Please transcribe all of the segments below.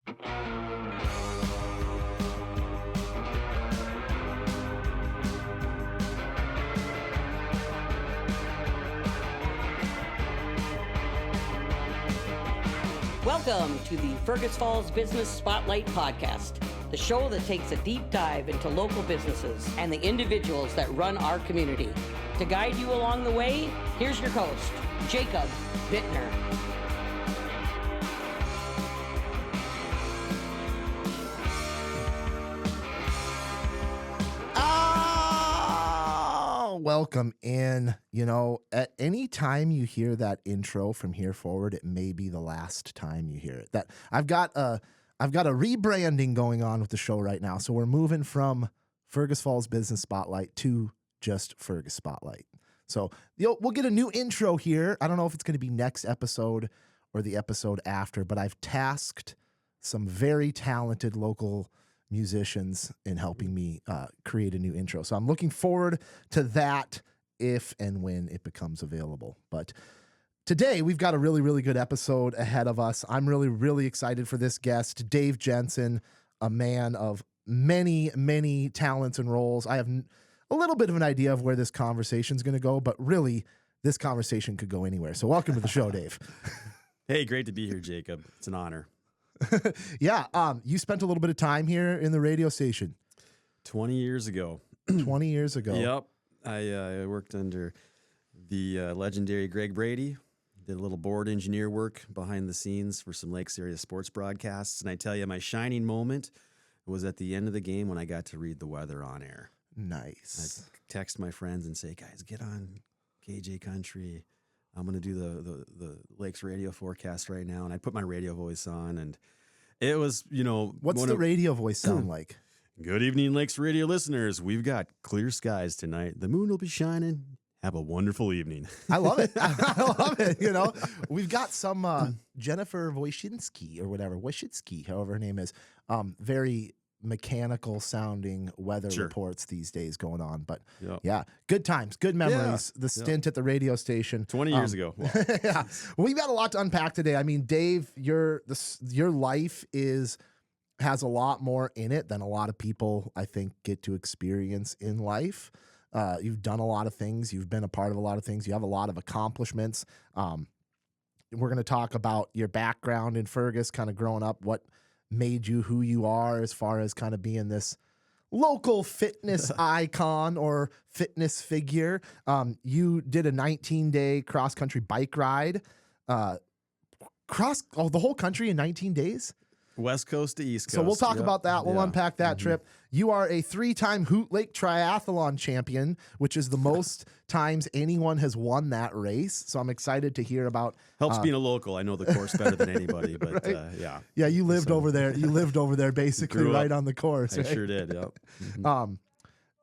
Welcome to the Fergus Falls Business Spotlight Podcast, the show that takes a deep dive into local businesses and the individuals that run our community. To guide you along the way, here's your host, Jacob Bittner. Welcome in. You know, at any time you hear that intro from here forward, it may be the last time you hear it. That I've got a rebranding going on with the show right now. So we're moving from Fergus Falls Business Spotlight to just Fergus Spotlight. So we'll get a new intro here. I don't know if it's going to be next episode or the episode after, but I've tasked some very talented local musicians in helping me create a new intro. So I'm looking forward to that if and when it becomes available. But today we've got a really, really good episode ahead of us. I'm really, really excited for this guest, Dave Jensen, a man of many, many talents and roles. I have a little bit of an idea of where this conversation is going to go, but really this conversation could go anywhere. So welcome to the show, Dave. Hey, great to be here, Jacob. It's an honor. Yeah. You spent a little bit of time here in the radio station. 20 years ago. 20 years ago. Yep. I worked under the legendary Greg Brady. Did a little board engineer work behind the scenes for some Lakes area sports broadcasts. And I tell you, my shining moment was at the end of the game when I got to read the weather on air. Nice. I text my friends and say, guys, get on KJ Country. I'm going to do the Lakes radio forecast right now. And I put my radio voice on, and it was, you know. What's the radio voice sound like? Good evening, Lakes radio listeners. We've got clear skies tonight. The moon will be shining. Have a wonderful evening. I love it. I love it. You know, we've got some Jennifer Wojcinski or whatever, Wojcicki, however her name is, very mechanical sounding weather reports these days going on. But yeah, good times, good memories. The stint at the radio station 20 years ago. Wow. Yeah, we've got a lot to unpack today. I mean, Dave, your life has a lot more in it than a lot of people, I think, get to experience in life. You've done a lot of things. You've been a part of a lot of things. You have a lot of accomplishments. We're going to talk about your background in Fergus, kind of growing up, what made you who you are as far as kind of being this local fitness icon or fitness figure. You did a 19-day cross-country bike ride, the whole country in 19 days? West Coast to East Coast. So we'll talk about that. We'll unpack that trip. You are a 3-time Hoot Lake Triathlon champion, which is the most times anyone has won that race. So I'm excited to hear about. Helps being a local. I know the course better than anybody, but right? yeah. Yeah, you lived over there. You lived over there basically right on the course. I right? sure did, yep.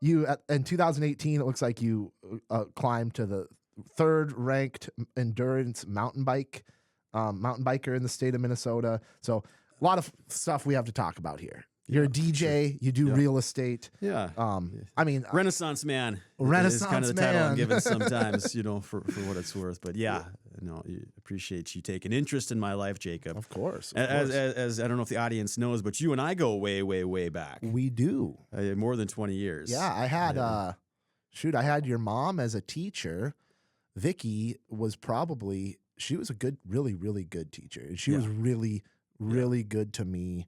You in 2018, it looks like you climbed to the 3rd ranked endurance mountain biker in the state of Minnesota. So a lot of stuff we have to talk about here. You're a DJ. Sure. You do real estate. Yeah. I mean, Renaissance man. Renaissance is kind of the man. title I'm given sometimes, you know, for what it's worth. But yeah, no, appreciate you taking interest in my life, Jacob. Of course. As I don't know if the audience knows, but you and I go way, way, way back. We do. More than 20 years. Yeah, I had I had your mom as a teacher. Vicky was she was a good, really, really good teacher. She was really good to me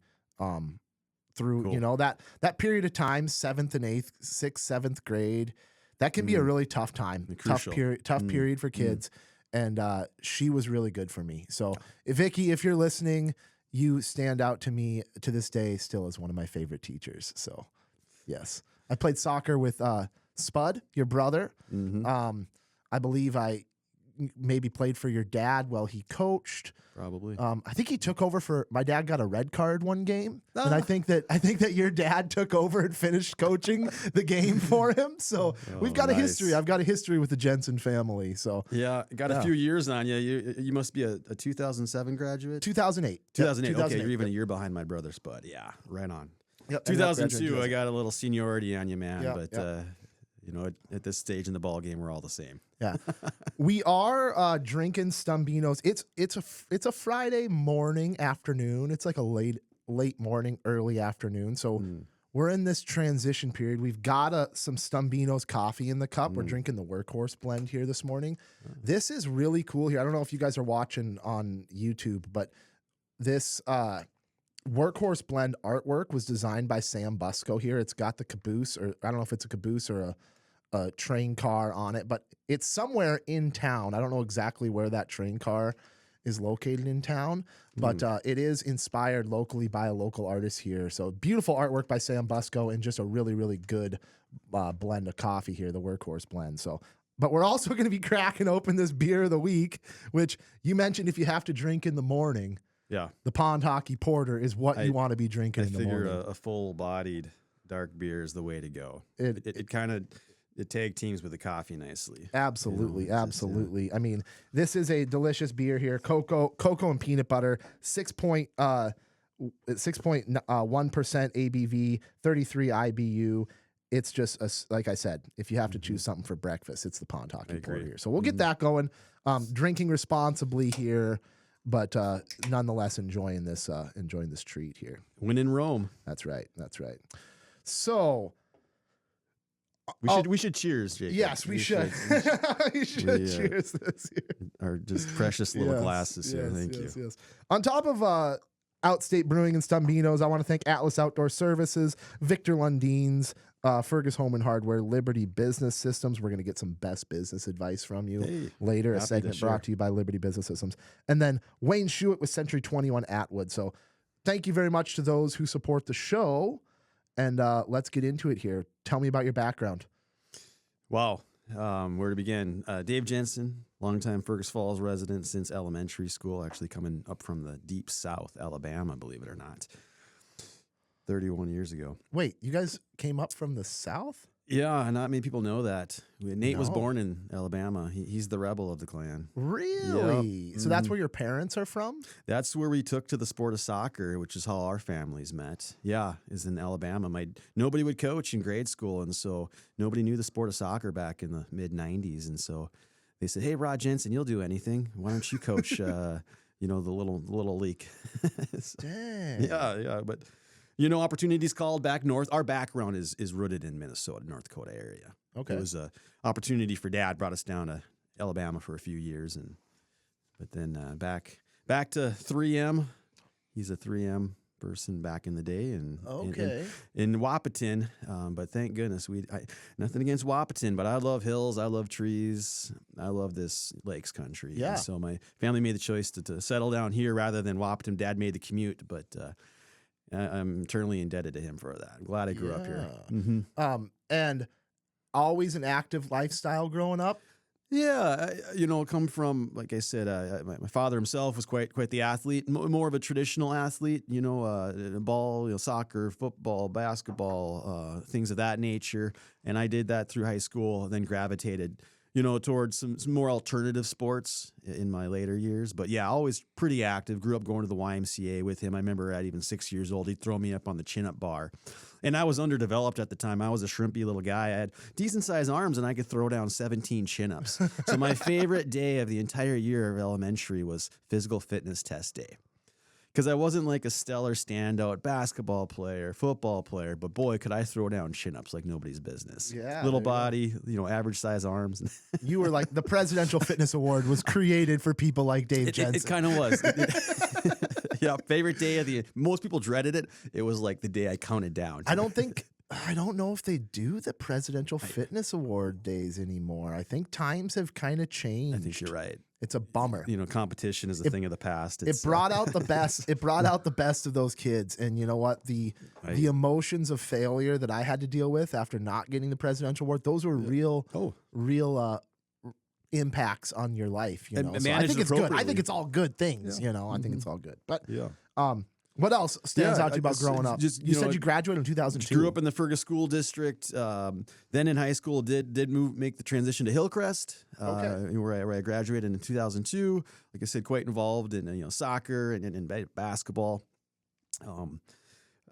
through, you know, that period of time, 7th and 8th, 6th, 7th grade. That can be a really tough time, tough period for kids. And she was really good for me. So Vicky, if you're listening, you stand out to me to this day still as one of my favorite teachers. So yes, I played soccer with Spud, your brother. I believe I maybe played for your dad while he coached. Probably. I think he took over for my dad. Got a red card one game, and I think that your dad took over and finished coaching the game for him. So we've got a history. I've got a history with the Jensen family. So yeah, got a few years on you. You must be a 2007 graduate. 2008. 2008. Okay, you're even a year behind my brother Spud. Yeah, right on. Yep, 2002. I got a little seniority on you, man. But you know, at this stage in the ball game, we're all the same. Yeah, we are drinking Stumbinos. It's a Friday morning, afternoon. It's like a late late morning, early afternoon. So we're in this transition period. We've got some Stumbino's coffee in the cup. We're drinking the Workhorse blend here this morning. This is really cool here. I don't know if you guys are watching on YouTube, but this Workhorse blend artwork was designed by Sam Busco here. It's got the caboose, or I don't know if it's a caboose or a train car on it, but it's somewhere in town. I don't know exactly where that train car is located in town, but it is inspired locally by a local artist here. So beautiful artwork by Sam Busco and just a really, really good blend of coffee here, the Workhorse blend. So, but we're also going to be cracking open this beer of the week, which you mentioned if you have to drink in the morning. Yeah. The Pond Hockey Porter is what you want to be drinking in the morning. I figure a full-bodied dark beer is the way to go. It kind of tag teams with the coffee nicely. Absolutely, absolutely. I mean, this is a delicious beer here. Cocoa and peanut butter, 6.1% ABV, 33 IBU. It's just like I said, if you have to choose something for breakfast, it's the Pond Hockey Porter here. So we'll get that going. Drinking responsibly here, but nonetheless enjoying this treat here. When in Rome. That's right. So we should cheers, Jacob. yes, we should. We should cheers this here. Our just precious little glasses here. Thank you. Yes. On top of Outstate Brewing and Stumbino's, I want to thank Atlas Outdoor Services, Victor Lundeen's, Fergus Home and Hardware, Liberty Business Systems. We're going to get some best business advice from you later. A segment brought to you by Liberty Business Systems. And then Wayne Schuett with Century 21 Atwood. So thank you very much to those who support the show. And let's get into it here. Tell me about your background. Wow. Where to begin? Dave Jensen, longtime Fergus Falls resident since elementary school, actually coming up from the deep South, Alabama, believe it or not. 31 years ago. Wait, you guys came up from the South? Yeah, not many people know that. Nate was born in Alabama. He's the rebel of the clan. Really? Yep. So that's where your parents are from? That's where we took to the sport of soccer, which is how our families met. Yeah, is in Alabama. Nobody would coach in grade school, and so nobody knew the sport of soccer back in the mid-'90s. And so they said, "Hey, Rod Jensen, you'll do anything. Why don't you coach, the little league?" Dang. Yeah, but... opportunities called back north. Our background is rooted in Minnesota, North Dakota area. Okay. It was a opportunity for Dad, brought us down to Alabama for a few years, but then back to 3M. He's a 3M person back in the day, and in Wahpeton. But thank goodness nothing against Wahpeton, but I love hills, I love trees, I love this lakes country. Yeah. And so my family made the choice to settle down here rather than `Wahpeton. Dad made the commute, but. I'm eternally indebted to him for that. I'm glad I grew up here. Mm-hmm. And always an active lifestyle growing up? Yeah, come from, like I said, my father himself was quite the athlete, more of a traditional athlete, ball, soccer, football, basketball, things of that nature. And I did that through high school, then gravitated towards some more alternative sports in my later years. But yeah, always pretty active. Grew up going to the YMCA with him. I remember at even 6 years old, he'd throw me up on the chin-up bar. And I was underdeveloped at the time. I was a shrimpy little guy. I had decent-sized arms, and I could throw down 17 chin-ups. So my favorite day of the entire year of elementary was physical fitness test day. Because I wasn't like a stellar standout basketball player, football player, but boy, could I throw down chin-ups like nobody's business. Yeah, little body, average size arms. You were like, the Presidential Fitness Award was created for people like Dave Jensen. It kind of was. Yeah, favorite day of the year. Most people dreaded it. It was like the day I counted down. I don't know if they do the Presidential Fitness Award days anymore. I think times have kind of changed. I think you're right. It's a bummer. Competition is a thing of the past. It brought out the best. It brought out the best of those kids. And you know what? The emotions of failure that I had to deal with after not getting the presidential award, those were real impacts on your life. So I think it's good. I think it's all good things. Yeah. I think it's all good. But yeah. What else stands out to you about growing up? You said you graduated in 2002. Grew up in the Fergus School District. Then in high school, did make the transition to Hillcrest, where I graduated in 2002. Like I said, quite involved in soccer and basketball.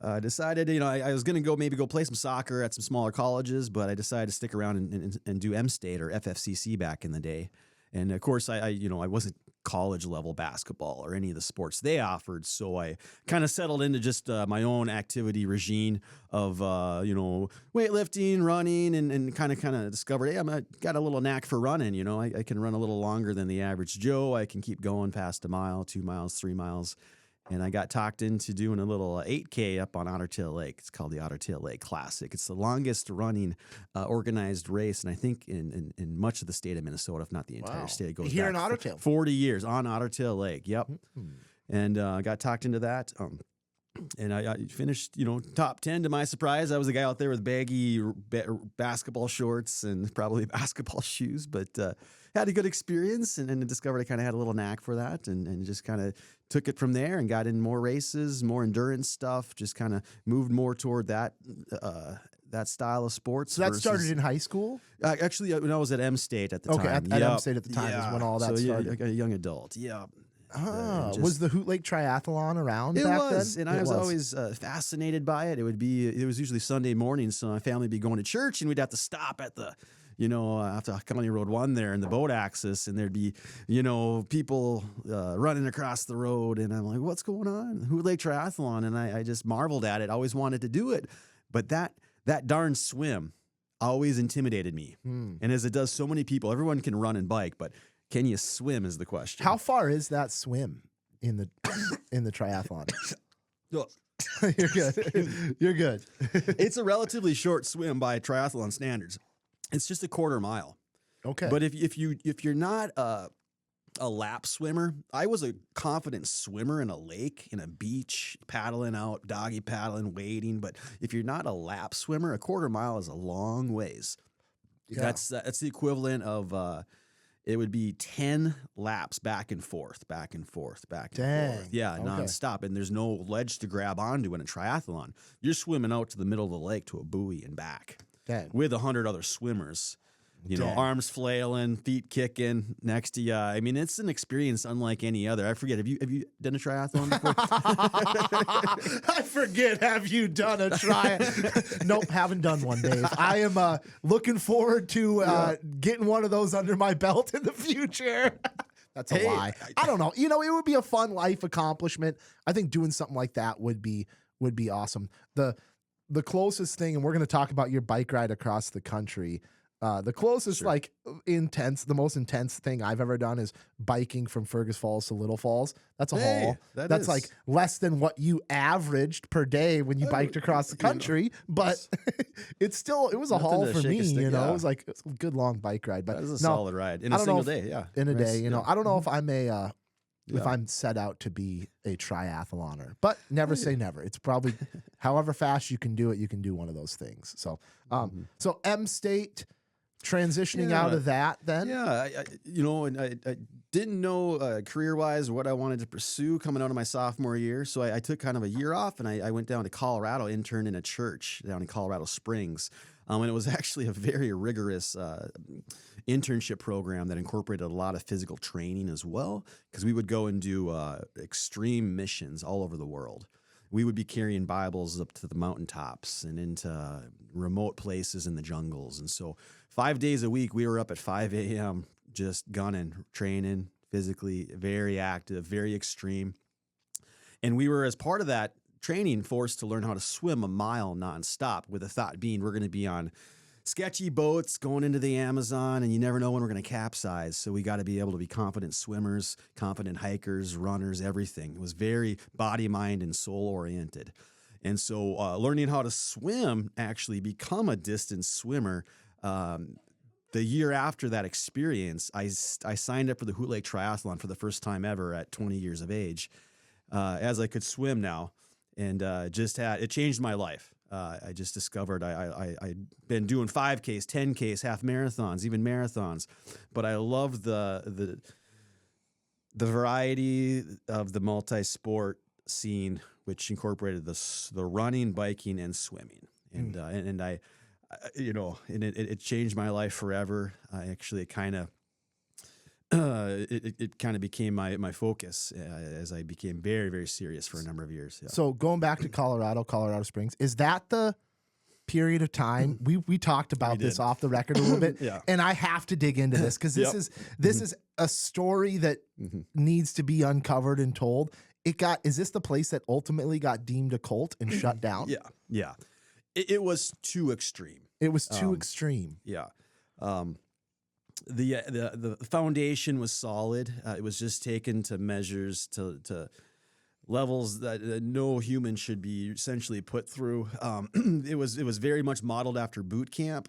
I decided I was going to go play some soccer at some smaller colleges, but I decided to stick around and do M-State or FFCC back in the day. And of course, I wasn't college level basketball or any of the sports they offered. So I kind of settled into just my own activity regime of, weightlifting, running, and kind of discovered, hey, got a little knack for running. I can run a little longer than the average Joe. I can keep going past a mile, 2 miles, 3 miles. And I got talked into doing a little 8K up on Otter Tail Lake. It's called the Otter Tail Lake Classic. It's the longest running organized race, and I think in much of the state of Minnesota, if not the entire state. It goes here back in Otter Tail. 40 years on Otter Tail Lake. Yep. And I got talked into that. And I finished, top 10 to my surprise. I was the guy out there with baggy basketball shorts and probably basketball shoes, but had a good experience and discovered I kind of had a little knack for that and just kind of took it from there and got in more races, more endurance stuff, just kind of moved more toward that style of sports. So that started in high school? Actually, when I was at M State at the time. Okay, at M State at the time is when all that started. Like a young adult, yeah. Was the Hoot Lake Triathlon around back then? And I was always fascinated by it. It was usually Sunday mornings, so my family would be going to church, and we'd have to stop at the, after County Road 1 there in the boat access, and there'd be, people running across the road, and I'm like, what's going on? Hoot Lake Triathlon, and I just marveled at it. Always wanted to do it, but that darn swim always intimidated me, and as it does so many people. Everyone can run and bike, but can you swim is the question. How far is that swim in the triathlon? You're good. You're good. It's a relatively short swim by triathlon standards. It's just a quarter mile. Okay. But if you're not a lap swimmer, I was a confident swimmer in a lake, in a beach, paddling out, doggy paddling, wading. But if you're not a lap swimmer, a quarter mile is a long ways. Yeah. That's the equivalent of it would be 10 laps back and forth, back and forth, back and forth. Yeah, nonstop. And there's no ledge to grab onto in a triathlon. You're swimming out to the middle of the lake to a buoy and back. Dang. With 100 other swimmers. Arms flailing, feet kicking next to you. I mean, it's an experience unlike any other. I forget, have you done a triathlon before? I forget, have you done a triathlon? Nope, haven't done one, Dave. I am looking forward to getting one of those under my belt in the future. That's a lie. I don't know. It would be a fun life accomplishment. I think doing something like that would be awesome. The closest thing, and we're going to talk about your bike ride across the country. The closest, the most intense thing I've ever done is biking from Fergus Falls to Little Falls. That's a haul. That's like less than what you averaged per day when you biked across the country, but it was a haul for me, It was like a good long bike ride. But that was a solid ride in a single day, In a day, I don't know if I'm if I'm set out to be a triathloner, but never say never. It's probably however fast you can do it, you can do one of those things. So, so M State. Transitioning out of that then? Yeah, I didn't know career-wise what I wanted to pursue coming out of my sophomore year, so I took kind of a year off, and I went down to Colorado, interned in a church down in Colorado Springs, and it was actually a very rigorous internship program that incorporated a lot of physical training as well, because we would go and do extreme missions all over the world. We would be carrying Bibles up to the mountaintops and into remote places in the jungles. And so 5 days a week, we were up at 5 a.m. just gunning, training, physically very active, very extreme. And we were, as part of that training, forced to learn how to swim a mile nonstop, with the thought being we're going to be on sketchy boats going into the Amazon, and you never know when we're going to capsize. So we got to be able to be confident swimmers, confident hikers, runners, everything. It was very body, mind, and soul oriented. And so learning how to swim, actually become a distance swimmer, the year after that experience, I signed up for the Hoot Lake Triathlon for the first time ever at 20 years of age, as I could swim now, and it changed my life. I just discovered I'd been doing 5Ks, 10Ks, half marathons, even marathons, but I loved the variety of the multi-sport scene, which incorporated the running, biking, and swimming, and it changed my life forever. It kind of became my focus as I became very, very serious for a number of years. Yeah. So going back to Colorado Springs, is that the period of time, we talked about this off the record a little bit, Yeah. and I have to dig into this because this is a story that needs to be uncovered and told. Is this the place that ultimately got deemed a cult and shut down? Yeah. It was too extreme. It was too extreme. Yeah. The foundation was solid. It was just taken to measures to levels that no human should be essentially put through. It was very much modeled after boot camp,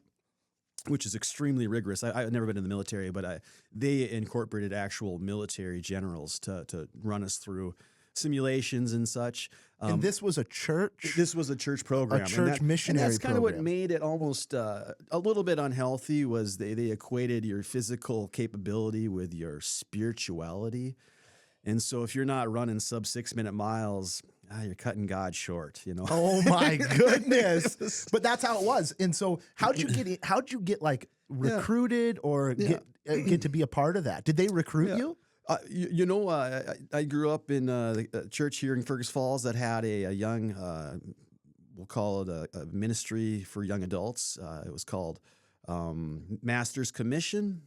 which is extremely rigorous. I've never been in the military, but they incorporated actual military generals to run us through simulations and such. And this was a church? This was a church program. A church missionary and that's kind of what program. made it almost a little bit unhealthy was they equated your physical capability with your spirituality. And so if you're not running sub 6-minute miles, you're cutting God short, you know? Oh my goodness. But that's how it was. And so how'd you get like recruited or get to be a part of that? Did they recruit you? I grew up in a church here in Fergus Falls that had a young, we'll call it a ministry for young adults. It was called Master's Commission,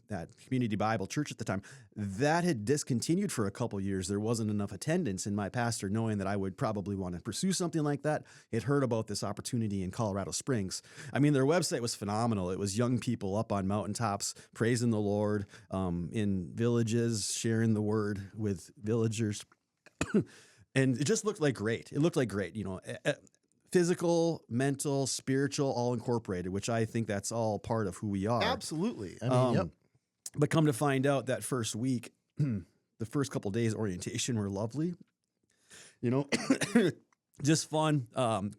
at Community Bible Church at the time. That had discontinued for a couple years. There wasn't enough attendance, and my pastor, knowing that I would probably want to pursue something like that, had heard about this opportunity in Colorado Springs. I mean, their website was phenomenal. It was young people up on mountaintops praising the Lord, in villages, sharing the word with villagers. And it just looked like great. It looked like great, physical, mental, spiritual, all incorporated, which I think that's all part of who we are. Absolutely. I mean, yep. But come to find out that first week, the first couple days orientation were lovely, just fun.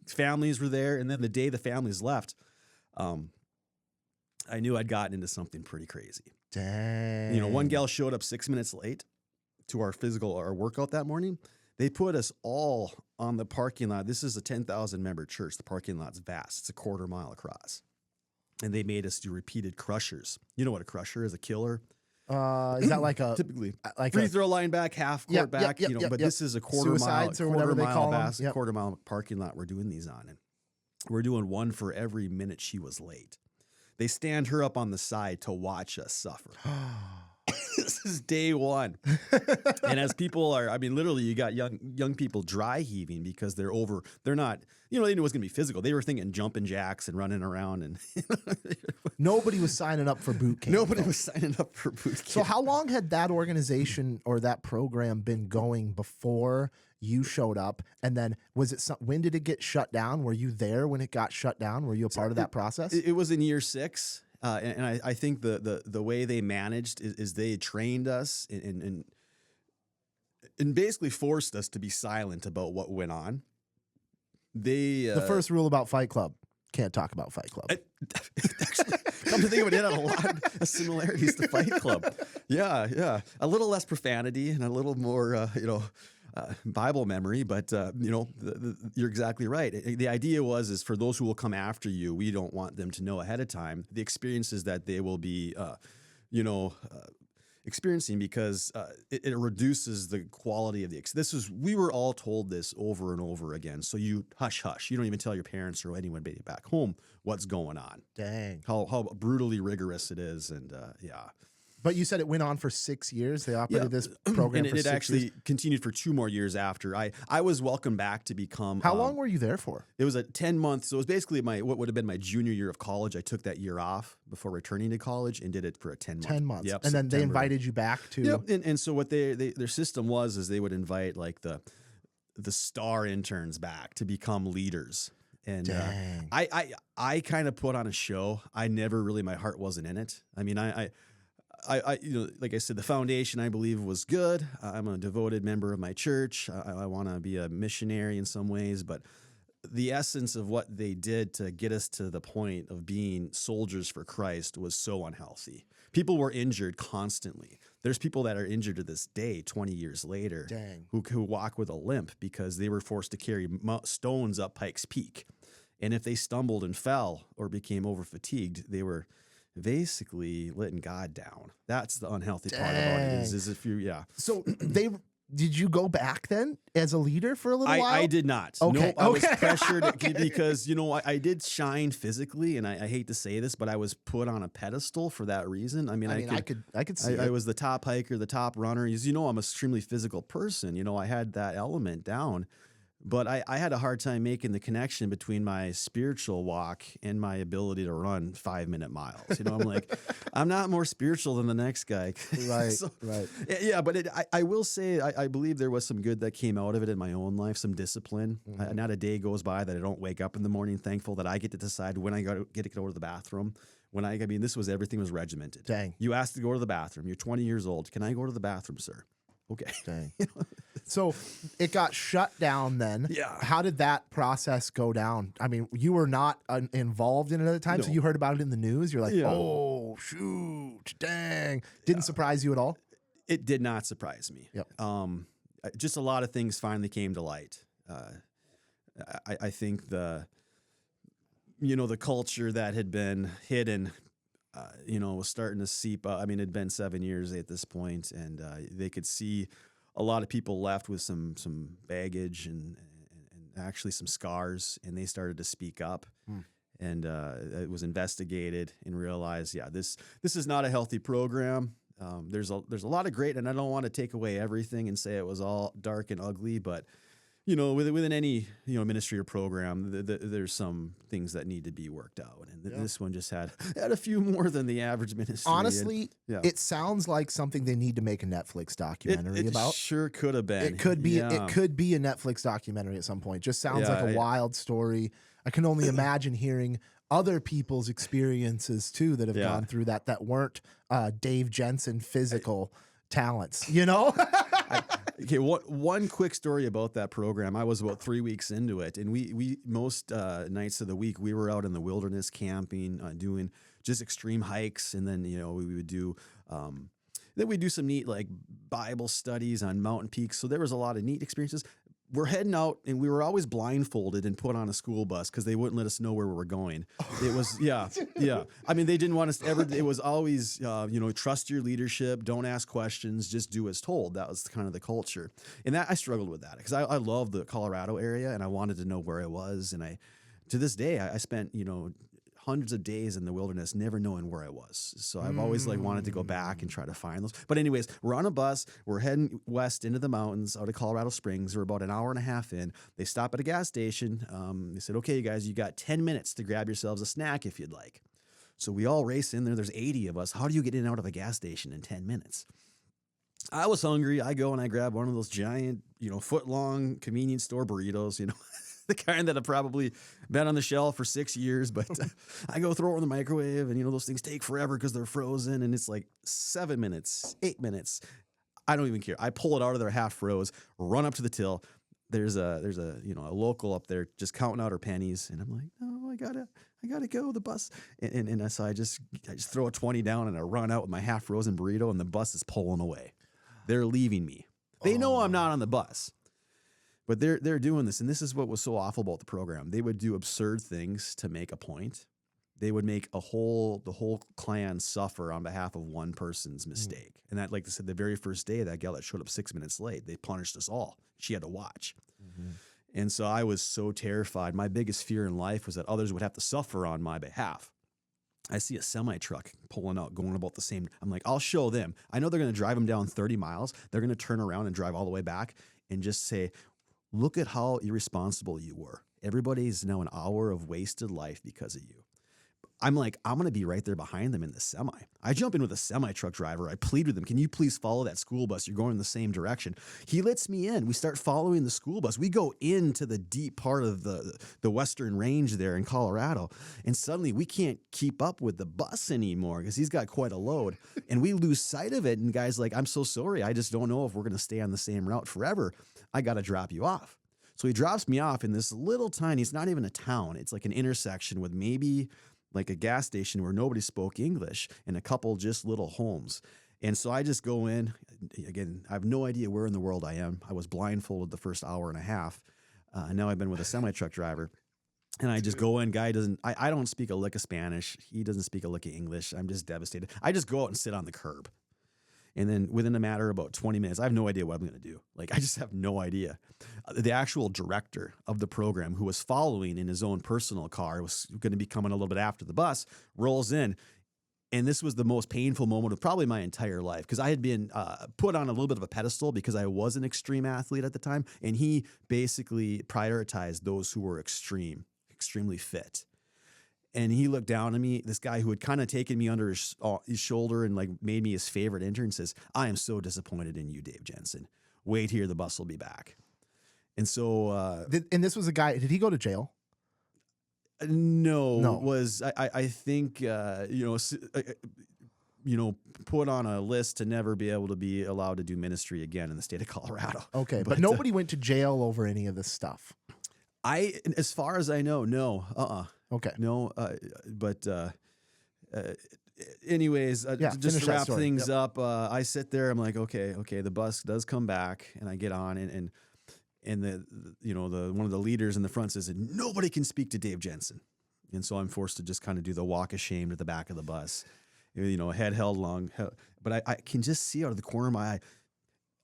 Families were there. And then the day the families left, I knew I'd gotten into something pretty crazy. Dang. One gal showed up 6 minutes late to our workout that morning. They put us all on the parking lot. This is a 10,000 member church. The parking lot's vast. It's a quarter mile across. And they made us do repeated crushers. You know what a crusher is? A killer? Is that like a typically like free throw line back, half court back? But this is a Suicides or whatever they call them. Yep. Quarter mile parking lot we're doing these on. And we're doing one for every minute she was late. They stand her up on the side to watch us suffer. This is day one. And as people literally you got young people dry heaving because they're not, they knew it was going to be physical. They were thinking jumping jacks and running around. And nobody was signing up for boot camp. Nobody was signing up for boot camp. So how long had that organization or that program been going before you showed up? And then when did it get shut down? Were you there when it got shut down? Were you a part of that process? It was in year 6. And I think the way they managed is they trained us and basically forced us to be silent about what went on. The first rule about Fight Club: can't talk about Fight Club. Actually, come to think of it, it had a lot of similarities to Fight Club. Yeah, a little less profanity and a little more, Bible memory, but you're exactly right. The idea is for those who will come after you, we don't want them to know ahead of time the experiences that they will be, experiencing because it reduces the quality of we were all told this over and over again. So you hush. You don't even tell your parents or anyone back home what's going on. Dang. How brutally rigorous it is. And But you said it went on for 6 years. They operated this program and for 6 years. It actually continued for 2 more years after. I was welcomed back to become. How long were you there for? It was 10 months. So it was basically what would have been my junior year of college. I took that year off before returning to college and did it for a 10 month. 10 months. Yep, and then September. they invited you back to. Yep. And so what their system was they would invite like the star interns back to become leaders. And I kind of put on a show. I never really, my heart wasn't in it. I mean, I like I said, the foundation I believe was good. I'm a devoted member of my church. I want to be a missionary in some ways, but the essence of what they did to get us to the point of being soldiers for Christ was so unhealthy. People were injured constantly. There's people that are injured to this day, 20 years later, who walk with a limp because they were forced to carry stones up Pikes Peak. And if they stumbled and fell or became over fatigued, they were basically letting God down. That's the unhealthy part about it is if you, So did you go back then as a leader for a little while? I did not. Okay. No, I was Okay. pressured Okay. because, I did shine physically, and I hate to say this, but I was put on a pedestal for that reason. I mean, I could see I it. was the top hiker, the top runner. I'm an extremely physical person. I had that element down. But I had a hard time making the connection between my spiritual walk and my ability to run 5-minute miles. I'm like, I'm not more spiritual than the next guy. Right, So, right. yeah, but I will say, I believe there was some good that came out of it in my own life, some discipline. Not a day goes by that I don't wake up in the morning thankful that I get to decide when I get to go to the bathroom. Everything was regimented. Dang. You asked to go to the bathroom. You're 20 years old. Can I go to the bathroom, sir? Okay. Dang. So it got shut down then. Yeah. How did that process go down? I mean, you were not involved in it at the time, so No. you heard about it in the news. You're like, Yeah. oh, shoot, dang. Didn't surprise you at all? It did not surprise me. Yep. Just a lot of things finally came to light. I think the culture that had been hidden, was starting to seep up. I mean, it'd been 7 years at this point, and they could see a lot of people left with some baggage and actually some scars, and they started to speak up. And it was investigated and realized, this is not a healthy program. There's a lot of great, and I don't want to take away everything and say it was all dark and ugly, but within any ministry or program, there's some things that need to be worked out, and this one just had a few more than the average ministry. Honestly, it sounds like something they need to make a Netflix documentary about. Sure could have been. It could be. It could be a Netflix documentary at some point. Just sounds like a wild story. I can only imagine hearing other people's experiences too that have gone through that weren't Dave Jensen physical talents. Okay, one quick story about that program. I was about 3 weeks into it, and we most nights of the week we were out in the wilderness camping, doing just extreme hikes, and then we would do some neat like Bible studies on mountain peaks. So there was a lot of neat experiences. We're heading out, and we were always blindfolded and put on a school bus because they wouldn't let us know where we were going. It was, yeah. I mean, they didn't want us to ever. It was always, trust your leadership, don't ask questions, just do as told. That was kind of the culture, and I struggled with that because I love the Colorado area, and I wanted to know where I was, and to this day, I spent hundreds of days in the wilderness, never knowing where I was. So I've always wanted to go back and try to find those. But anyways, we're on a bus. We're heading west into the mountains out of Colorado Springs. We're about an hour and a half in. They stop at a gas station. They said, okay, you guys, you got 10 minutes to grab yourselves a snack if you'd like. So we all race in there. There's 80 of us. How do you get in and out of a gas station in 10 minutes? I was hungry. I go and I grab one of those giant, foot-long convenience store burritos, the kind that have probably been on the shelf for 6 years, but I go throw it in the microwave, and those things take forever because they're frozen, and it's like 7 minutes, 8 minutes. I don't even care. I pull it out of there half froze, run up to the till. There's a local up there just counting out her pennies, and I'm like, no, I gotta go. The bus, and so I just throw a 20 down and I run out with my half frozen burrito, and the bus is pulling away. They're leaving me. They know I'm not on the bus. But they're doing this, and this is what was so awful about the program. They would do absurd things to make a point. They would make the whole clan suffer on behalf of one person's mistake. And that, like I said, the very first day, that gal that showed up 6 minutes late, they punished us all. She had to watch. And so I was so terrified. My biggest fear in life was that others would have to suffer on my behalf. I see a semi-truck pulling out, going about the same. I'm like, I'll show them. I know they're going to drive them down 30 miles. They're going to turn around and drive all the way back and just say, look at how irresponsible you were. Everybody's now an hour of wasted life because of you. I'm like, I'm going to be right there behind them in the semi. I jump in with a semi-truck driver. I plead with him, can you please follow that school bus? You're going in the same direction. He lets me in. We start following the school bus. We go into the deep part of the western range there in Colorado, and suddenly we can't keep up with the bus anymore because he's got quite a load, and we lose sight of it, and guy's like, I'm so sorry. I just don't know if we're going to stay on the same route forever. I got to drop you off. So he drops me off in this little tiny, it's not even a town. It's like an intersection with maybe like a gas station where nobody spoke English and a couple just little homes. And so I just go in. Again, I have no idea where in the world I am. I was blindfolded the first hour and a half. Now I've been with a semi-truck driver. And I just go in. Guy doesn't, I don't speak a lick of Spanish. He doesn't speak a lick of English. I'm just devastated. I just go out and sit on the curb. And then within a matter of about 20 minutes, I have no idea what I'm going to do. Like, I just have no idea. The actual director of the program, who was following in his own personal car, was going to be coming a little bit after the bus, rolls in. And this was the most painful moment of probably my entire life, because I had been put on a little bit of a pedestal because I was an extreme athlete at the time. And he basically prioritized those who were extremely fit. And he looked down at me, this guy who had kind of taken me under his shoulder and like made me his favorite intern, says, "I am so disappointed in you, Dave Jensen. Wait here, the bus will be back." And so, and this was a guy. Did he go to jail? No. No. Was I think put on a list to never be able to be allowed to do ministry again in the state of Colorado. Okay, but nobody went to jail over any of this stuff. As far as I know, no. Okay. No, anyways, just to wrap things up, I sit there. I'm like, okay, the bus does come back, and I get on, and the one of the leaders in the front says, "Nobody can speak to Dave Jensen," and so I'm forced to just kind of do the walk of shame to the back of the bus, head held long, but I can just see out of the corner of my eye,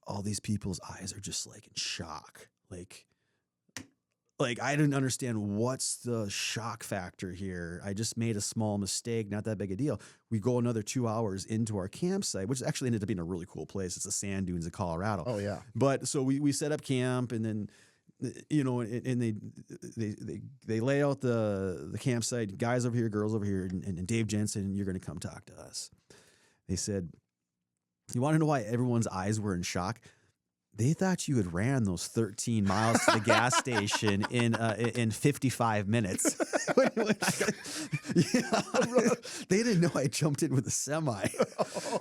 all these people's eyes are just like in shock, Like, I didn't understand what's the shock factor here. I just made a small mistake, not that big a deal. We go another 2 hours into our campsite, which actually ended up being a really cool place. It's the sand dunes of Colorado. Oh, yeah. But so we set up camp, and then, and they lay out the campsite, guys over here, girls over here, and Dave Jensen, you're going to come talk to us. They said, "You want to know why everyone's eyes were in shock? They thought you had ran those 13 miles to the gas station in 55 minutes." They didn't know I jumped in with a semi.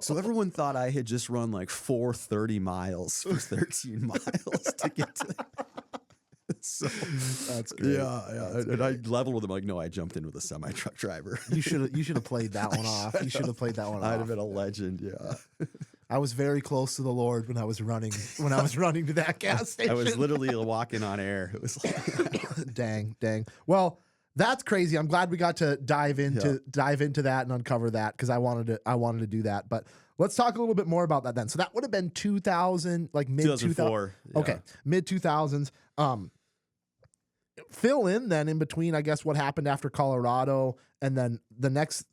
So everyone thought I had just run like 430 miles for 13 miles to get to So that's great. Yeah. That's and I leveled with him like, "No, I jumped in with a semi truck driver." You should have played that one off. You should have played that one off. I'd have been a legend. Yeah. I was very close to the Lord when I was running to that gas station. I was literally walking on air. It was like dang. Well, that's crazy. I'm glad we got to dive into that and uncover that, because I wanted to do that. But let's talk a little bit more about that then. So that would have been 2000, like mid 2004. Yeah. Okay, mid 2000s. Fill in between, I guess, what happened after Colorado, and then the next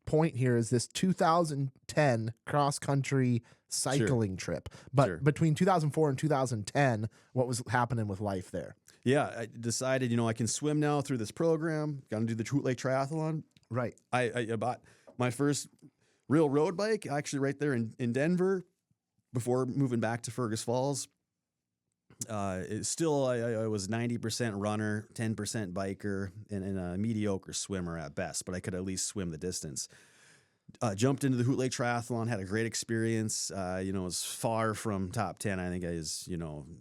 point here is this 2010 cross country cycling trip. But between 2004 and 2010, what was happening with life there? Yeah, I decided, I can swim now through this program. Got to do the Hoot Lake Triathlon. Right. I bought my first real road bike, actually right there in Denver, before moving back to Fergus Falls. I was 90% runner, 10% biker, and a mediocre swimmer at best, but I could at least swim the distance. Jumped into the Hoot Lake Triathlon, had a great experience. It was far from top 10. I think I was,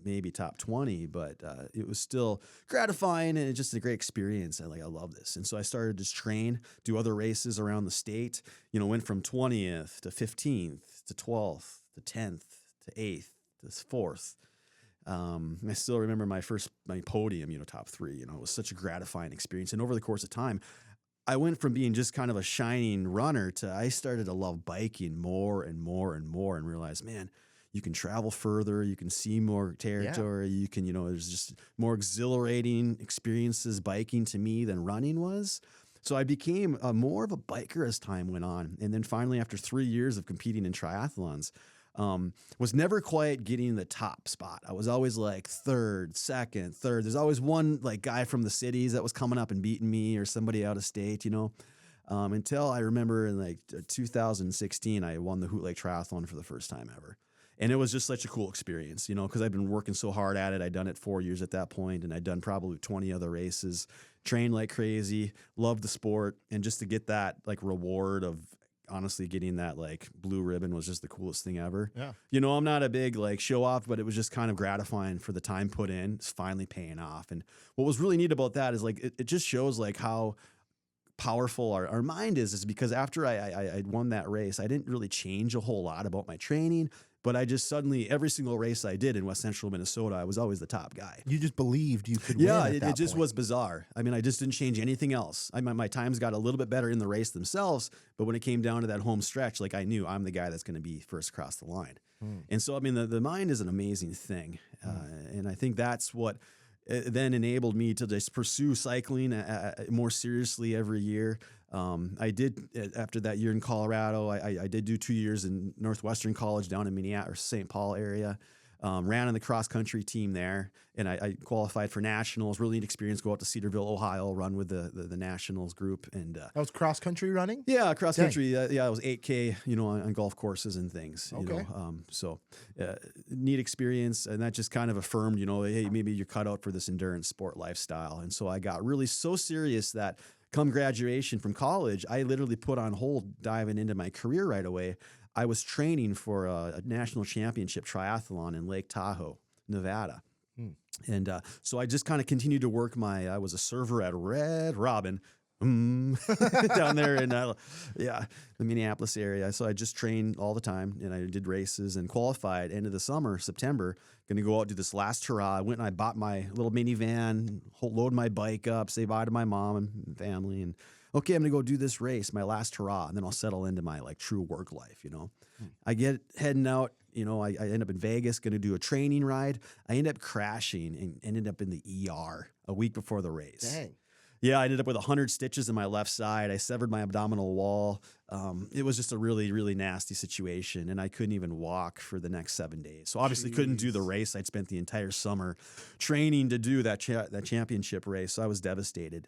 maybe top 20, but it was still gratifying and just a great experience. I love this. And so I started to train, do other races around the state, went from 20th to 15th to 12th to 10th to 8th to 4th. I still remember my podium, top 3, it was such a gratifying experience. And over the course of time, I went from being just kind of a shining runner to I started to love biking more and more and more, and realized, man, you can travel further, you can see more territory, you can, there's just more exhilarating experiences biking to me than running was. So I became more of a biker as time went on. And then finally, after 3 years of competing in triathlons, was never quite getting the top spot. I was always like third, second, third. There's always one like guy from the cities that was coming up and beating me, or somebody out of state, until I remember in like 2016, I won the Hoot Lake Triathlon for the first time ever. And it was just such a cool experience, because I'd been working so hard at it. I'd done it 4 years at that point, and I'd done probably 20 other races, trained like crazy, loved the sport. And just to get that like reward of honestly getting that like blue ribbon was just the coolest thing ever. Yeah. I'm not a big like show off, but it was just kind of gratifying for the time put in. It's finally paying off. And what was really neat about that is like, it just shows like how powerful our mind is because after I won that race, I didn't really change a whole lot about my training, but I just suddenly, every single race I did in West Central Minnesota, I was always the top guy. You just believed you could win Yeah, at it that just point. was bizarre. I mean, I just didn't change anything else. My times got a little bit better in the race themselves, but when it came down to that home stretch, like I knew I'm the guy that's going to be first across the line. And so, I mean, the mind is an amazing thing. And I think that's what then enabled me to just pursue cycling more seriously every year. I did, after that year in Colorado, I did do 2 years in Northwestern College down in Minneapolis, or St. Paul area. Ran on the cross country team there, and I qualified for nationals. Really neat experience. Go out to Cedarville, Ohio, run with the nationals group, and That was cross country running? yeah, cross country. Yeah, it was 8K, on golf courses and things. Okay. So neat experience, and that just kind of affirmed, hey, maybe you're cut out for this endurance sport lifestyle. And so I got really so serious that come graduation from college, I literally put on hold diving into my career right away. I was training for a national championship triathlon in Lake Tahoe, Nevada. And so I just kind of continued to work I was a server at Red Robin down there in the Minneapolis area. So I just trained all the time, and I did races and qualified end of the summer, September, going to go out, do this last hurrah. I went and I bought my little minivan, load my bike up, say bye to my mom and family, and okay, I'm going to go do this race, my last hurrah, and then I'll settle into my true work life, I get heading out, I end up in Vegas, going to do a training ride. I end up crashing and ended up in the ER a week before the race. Dang. Yeah, I ended up with 100 stitches in my left side. I severed my abdominal wall. It was just a really, really nasty situation, and I couldn't even walk for the next 7 days. So obviously couldn't do the race. I'd spent the entire summer training to do that championship race, so I was devastated.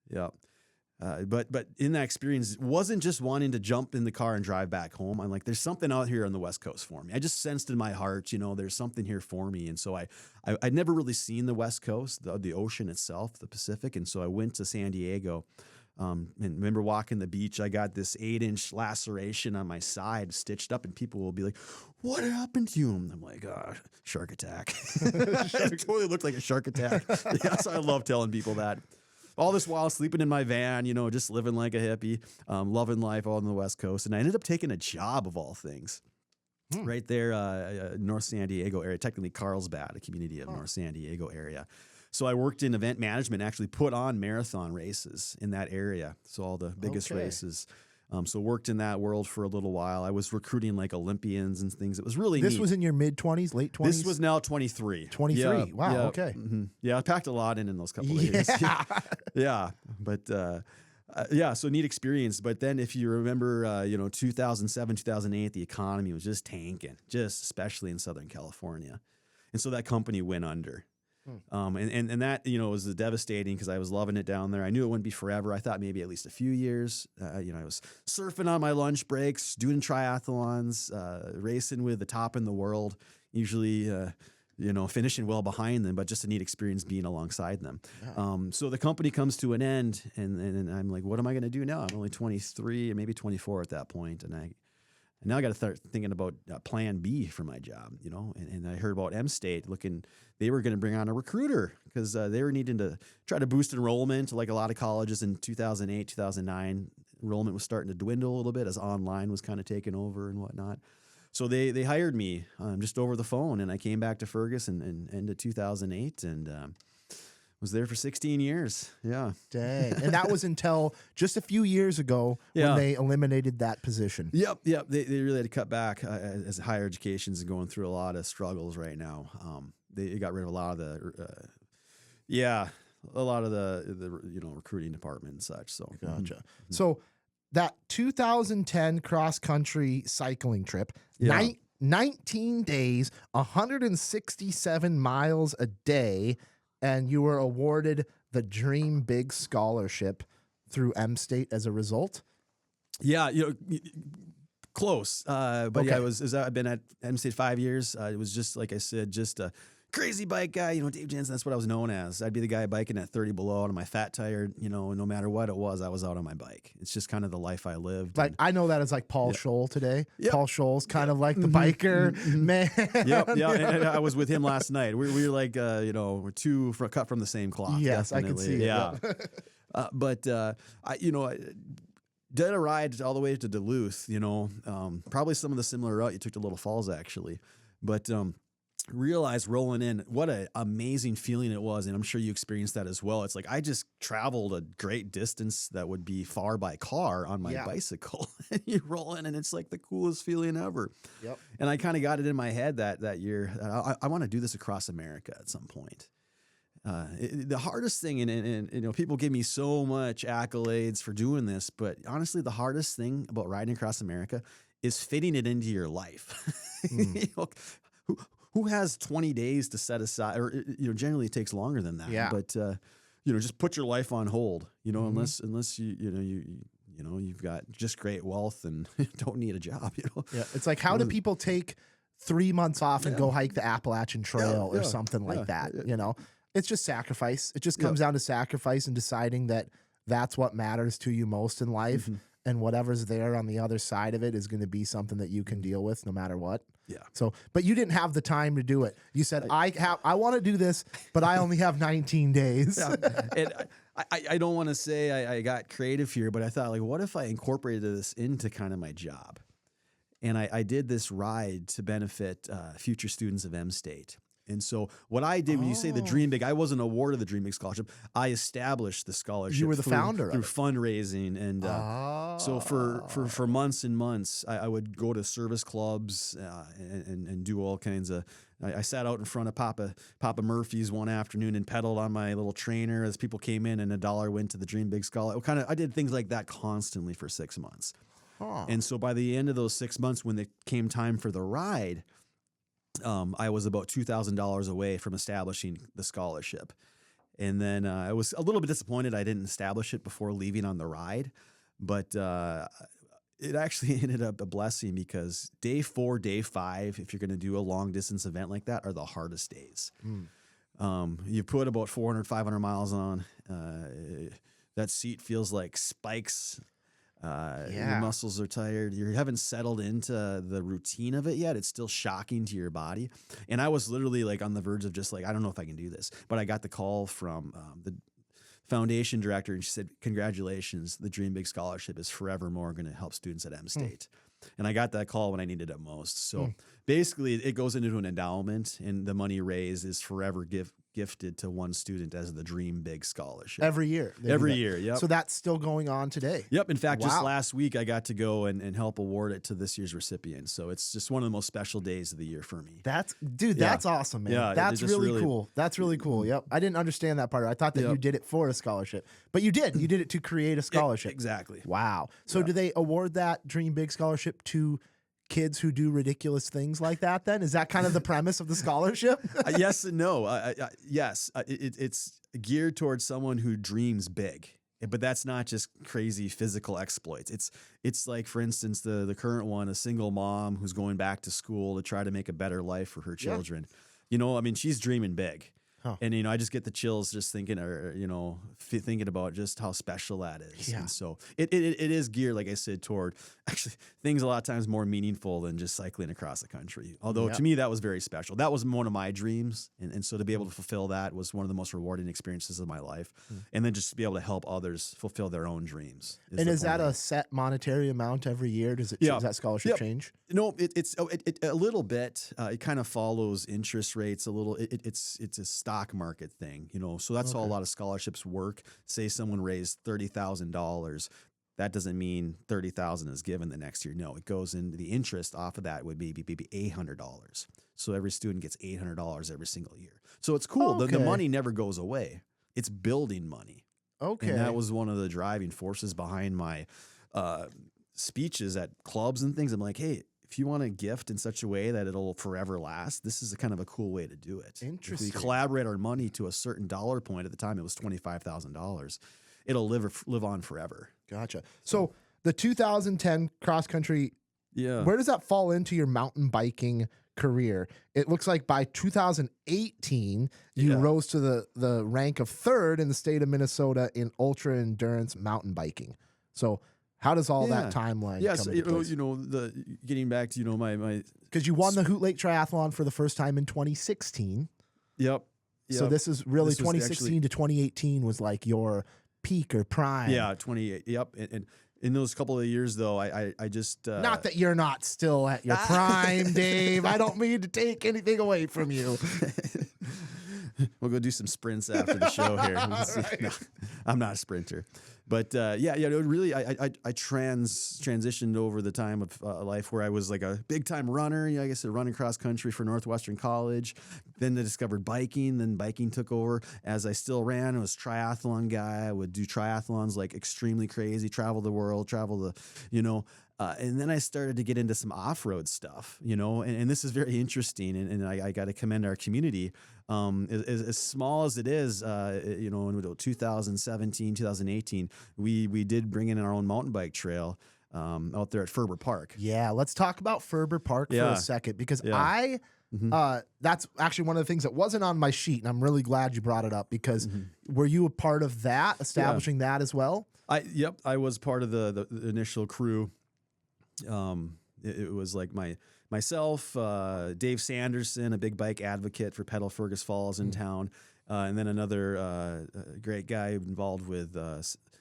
Yeah. But in that experience, it wasn't just wanting to jump in the car and drive back home. I'm like, there's something out here on the West Coast for me. I just sensed in my heart, there's something here for me. And so I'd never really seen the West Coast, the ocean itself, the Pacific. And so I went to San Diego. And remember walking the beach, I got this 8-inch laceration on my side stitched up, and people will be like, what happened to you? And I'm like, shark attack. It totally looked like a shark attack. Yeah, so I love telling people that. All this while sleeping in my van, just living like a hippie, loving life all on the West Coast. And I ended up taking a job of all things right there, North San Diego area, technically Carlsbad, a community of North San Diego area. So I worked in event management, actually put on marathon races in that area. So all the biggest races. So worked in that world for a little while. I was recruiting like Olympians and things. It was really This neat. was in your mid-20s, late 20s? This was now 23. 23. Yeah, Wow, yeah, okay. Yeah, I packed a lot in those couple of years. Yeah. But so neat experience. But then if you remember, 2007, 2008, the economy was just tanking, just especially in Southern California. And so that company went under. And that, was devastating because I was loving it down there. I knew it wouldn't be forever. I thought maybe at least a few years. I was surfing on my lunch breaks, doing triathlons, racing with the top in the world, usually, finishing well behind them, but just a neat experience being alongside them. Yeah. So the company comes to an end, and I'm like, what am I going to do now? I'm only 23, maybe 24 at that point, and now I got to start thinking about plan B for my job, and I heard about M-State they were going to bring on a recruiter because they were needing to try to boost enrollment. Like a lot of colleges in 2008, 2009, enrollment was starting to dwindle a little bit as online was kind of taking over and whatnot. So they hired me just over the phone, and I came back to Ferguson in end of 2008 and was there for 16 years. Yeah. Dang. And that was until just a few years ago when they eliminated that position. Yep. They really had to cut back as higher education's going through a lot of struggles right now. They got rid of a lot of the recruiting department and such. So Gotcha. Mm-hmm. So that 2010 cross-country cycling trip, 19 days, 167 miles a day, and you were awarded the Dream Big Scholarship through M-State as a result? Yeah, close. But okay. Yeah, I've been at M-State 5 years. It was just, like I said, just a crazy bike guy. Dave Jensen, that's what I was known as. I'd be the guy biking at 30 below on my fat tire, no matter what it was, I was out on my bike. It's just kind of the life I lived. Like, I know that as like Paul Scholl today. Yep. Paul Scholl's kind of like the biker man. Yep. Yeah. And I was with him last night. We were like, we're cut from the same cloth. Yes, definitely. I can see it. Yeah. But I did a ride all the way to Duluth, probably some of the similar route you took to Little Falls, actually. But realized rolling in what an amazing feeling it was. And I'm sure you experienced that as well. It's like I just traveled a great distance that would be far by car on my bicycle. And you roll in and it's like the coolest feeling ever. Yep. And I kind of got it in my head that year. I want to do this across America at some point. The hardest thing, and people give me so much accolades for doing this, but honestly, the hardest thing about riding across America is fitting it into your life. Who has 20 days to set aside, or generally it takes longer than that. Yeah. But just put your life on hold. Unless you've got just great wealth and don't need a job. Yeah. It's like, how do people take 3 months off and go hike the Appalachian Trail or something like that? It's just sacrifice. It just comes down to sacrifice and deciding that that's what matters to you most in life. Mm-hmm. And whatever's there on the other side of it is going to be something that you can deal with no matter what. Yeah. So, but you didn't have the time to do it. You said, I want to do this, but I only have 19 days. Yeah. And I don't want to say I got creative here, but I thought, like, what if I incorporated this into kind of my job? And I did this ride to benefit future students of M-State. And so what I did, when you say the Dream Big, I wasn't awarded the Dream Big Scholarship. I established the scholarship. You were the founder through fundraising. And so for months and months, I would go to service clubs and do all kinds of. I sat out in front of Papa Murphy's one afternoon and pedaled on my little trainer as people came in, and $1 went to the Dream Big Scholarship. I did things like that constantly for 6 months. Huh. And so by the end of those 6 months, when it came time for the ride, I was about $2,000 away from establishing the scholarship. And then I was a little bit disappointed I didn't establish it before leaving on the ride. But it actually ended up a blessing, because day 4, day 5, if you're going to do a long distance event like that, are the hardest days. You put about 400, 500 miles on. That seat feels like spikes. Your muscles are tired. You haven't settled into the routine of it yet. It's still shocking to your body. And I was literally like on the verge of just like, I don't know if I can do this. But I got the call from the foundation director, and she said, congratulations, the Dream Big Scholarship is forevermore going to help students at M-State. And I got that call when I needed it most. So basically it goes into an endowment, and the money raised is forever gifted to one student as the Dream Big Scholarship. Every year. Every year, yep. So that's still going on today. Yep. In fact, just last week I got to go and help award it to this year's recipient. So it's just one of the most special days of the year for me. That's awesome, man. Yeah, that's really cool. That's really cool. Yep. I didn't understand that part. I thought that you did it for a scholarship, but you did. You did it to create a scholarship. Exactly. Wow. So do they award that Dream Big Scholarship to kids who do ridiculous things like that then? Is that kind of the premise of the scholarship? Yes and no. Yes. It's geared towards someone who dreams big. But that's not just crazy physical exploits. It's like, for instance, the current one, a single mom who's going back to school to try to make a better life for her children. She's dreaming big. Huh. And, I just get the chills just thinking, thinking about just how special that is. Yeah. And so it is geared, like I said, toward actually things a lot of times more meaningful than just cycling across the country. Although to me, that was very special. That was one of my dreams. And so to be able to fulfill that was one of the most rewarding experiences of my life. And then just to be able to help others fulfill their own dreams. Is that a set monetary amount every year? Does that scholarship change? No, it's a little bit. It kind of follows interest rates a little. It's a stock market thing, so that's how a lot of scholarships work. Say someone raised $30,000, that doesn't mean $30,000 is given the next year. No, it goes into the interest off of that would be $800. So every student gets $800 every single year. So it's cool. Okay. The money never goes away. It's building money. Okay, and that was one of the driving forces behind my speeches at clubs and things. I'm like, hey, if you want to gift in such a way that it'll forever last, this is a kind of a cool way to do it. Interesting. If we collaborate our money to a certain dollar point, at the time it was $25,000, it'll live on forever. Gotcha. So the 2010 cross country, where does that fall into your mountain biking career? It looks like by 2018, you rose to the rank of 3rd in the state of Minnesota in ultra endurance mountain biking. So how does all that timeline come into place? Getting back to, my... Because you won the Hoot Lake Triathlon for the first time in 2016. Yep. So this is really 2016 to 2018 was like your peak or prime. Yeah, 28. Yep. And in those couple of years, though, I just not that you're not still at your prime, Dave. I don't mean to take anything away from you. We'll go do some sprints after the show here. Right. No, I'm not a sprinter, but really, I transitioned over the time of life where I was like a big time runner. I guess running cross country for Northwestern College. Then I discovered biking. Then biking took over as I still ran. I was a triathlon guy. I would do triathlons like extremely crazy, travel the world, and then I started to get into some off-road stuff, and this is very interesting. And I got to commend our community. As small as it is, in 2017, 2018, we did bring in our own mountain bike trail out there at Ferber Park. Yeah, let's talk about Ferber Park for a second, because that's actually one of the things that wasn't on my sheet, and I'm really glad you brought it up, because were you a part of that, establishing that as well? I was part of the initial crew. It was like myself, Dave Sanderson, a big bike advocate for Pedal Fergus Falls in town, and then another great guy involved with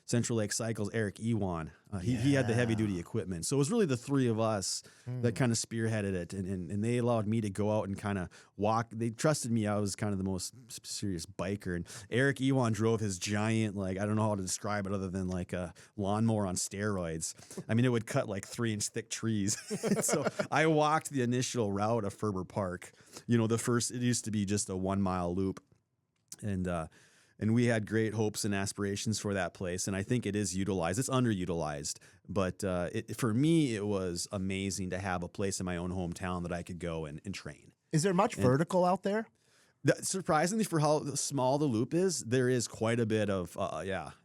Central Lake Cycles, Eric Ewan. He had the heavy duty equipment, so it was really the three of us that kind of spearheaded it, and they allowed me to go out and kind of walk. They trusted me. I was kind of the most serious biker, and Eric Ewan drove his giant, I don't know how to describe it other than like a lawnmower on steroids. I mean, it would cut like 3-inch thick trees. So I walked the initial route of Ferber Park. It used to be just a 1 mile loop, and we had great hopes and aspirations for that place, and I think it is utilized. It's underutilized, but for me, it was amazing to have a place in my own hometown that I could go and train. Is there much vertical out there? Surprisingly, for how small the loop is, there is quite a bit of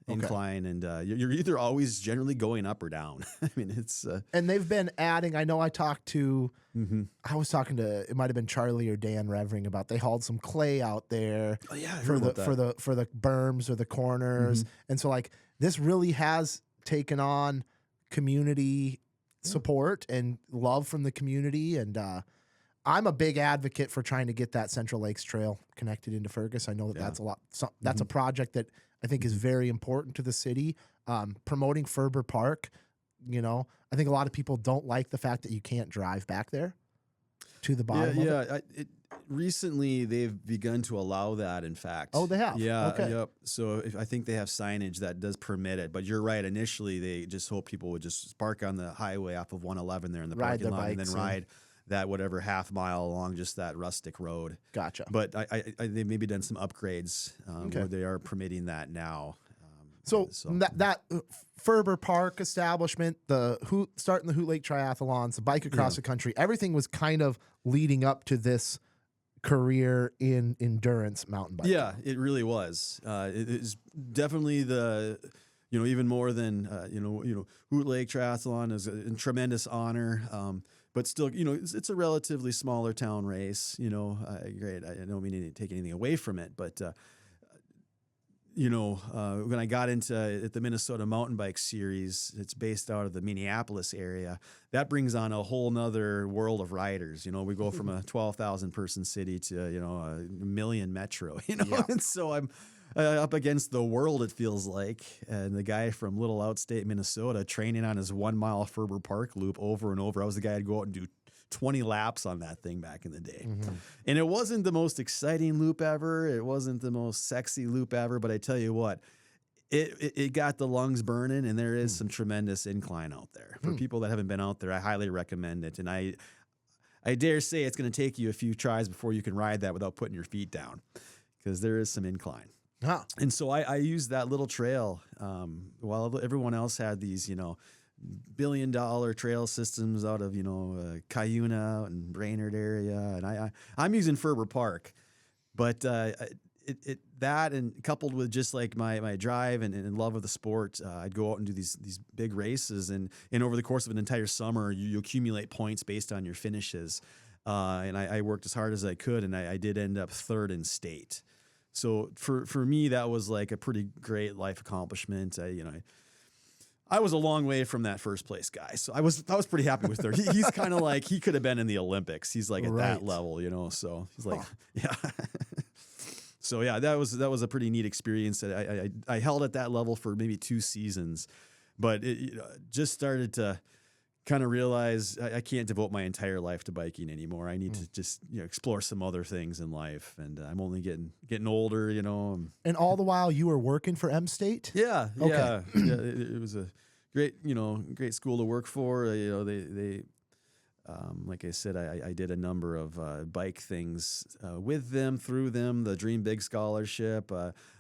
incline, and you're either always generally going up or down. I mean, it's and they've been adding. I know I talked to. I was talking to, it might have been Charlie or Dan Revering, about they hauled some clay out there for the berms or the corners, and so this really has taken on community support and love from the community, and I'm a big advocate for trying to get that Central Lakes Trail connected into Fergus. I know that's that's a project that I think is very important to the city. Promoting Ferber Park, I think a lot of people don't like the fact that you can't drive back there to the bottom of it. Recently, they've begun to allow that, in fact. Oh, they have? Yeah, okay. Yep. So I think they have signage that does permit it. But you're right. Initially, they just hope people would just park on the highway off of 111 there in the parking lot and then ride that whatever half mile along just that rustic road. Gotcha. But they've maybe done some upgrades where they are permitting that now. So that Ferber Park establishment, starting the Hoot Lake Triathlons, the bike across the country, everything was kind of leading up to this career in endurance mountain biking. Yeah, it really was. It is definitely even more than Hoot Lake Triathlon is a tremendous honor. But still, it's a relatively smaller town race. Great. I don't mean to take anything away from it, but when I got into the Minnesota Mountain Bike Series, it's based out of the Minneapolis area. That brings on a whole nother world of riders. We go from a 12,000 person city to a million metro. And so I'm up against the world, it feels like. And the guy from little outstate Minnesota training on his 1 mile Ferber Park loop over and over. I was the guy who'd go out and do 20 laps on that thing back in the day. And it wasn't the most exciting loop ever. It wasn't the most sexy loop ever. But I tell you what, it got the lungs burning, and there is some tremendous incline out there. For people that haven't been out there, I highly recommend it. And I dare say it's going to take you a few tries before you can ride that without putting your feet down, because there is some incline. Huh. And so I used that little trail while everyone else had these, billion-dollar trail systems out of, Cuyuna and Brainerd area. And I'm using Ferber Park. But that, and coupled with just like my drive and love of the sport, I'd go out and do these big races. And over the course of an entire summer, you accumulate points based on your finishes. And I worked as hard as I could, and I did end up third in state. So for me, that was like a pretty great life accomplishment. I was a long way from that first place guy, so I was pretty happy with third. He's kind of like, he could have been in the Olympics. He's like at that level, So he's like, yeah. So yeah, that was a pretty neat experience. That I held at that level for maybe 2 seasons, but it just started to kind of realize I can't devote my entire life to biking anymore. I need to just explore some other things in life, and I'm only getting older, And all the while you were working for M State? Yeah, Okay. yeah. It was a great school to work for. They like I said, I did a number of bike things with them, through them, the Dream Big Scholarship.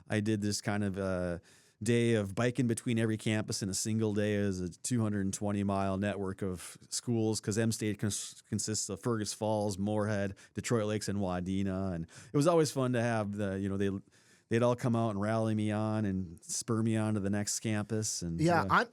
I did this kind of day of biking between every campus in a single day as a 220-mile network of schools, because M State consists of Fergus Falls, Moorhead, Detroit Lakes, and Wadena. And it was always fun to have they'd all come out and rally me on and spur me on to the next campus. And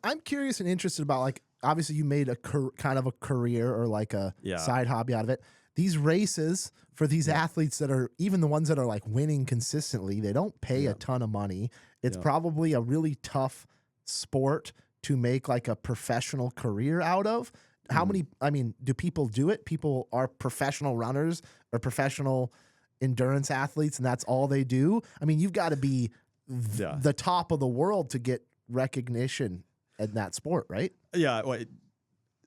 I'm curious and interested about, like, obviously you made a kind of a career or like a side hobby out of it. These races for these athletes that are, even the ones that are like winning consistently, they don't pay a ton of money. It's probably a really tough sport to make like a professional career out of. How many, do people do it? People are professional runners or professional endurance athletes, and that's all they do. You've got to be the top of the world to get recognition in that sport, right? Yeah, well,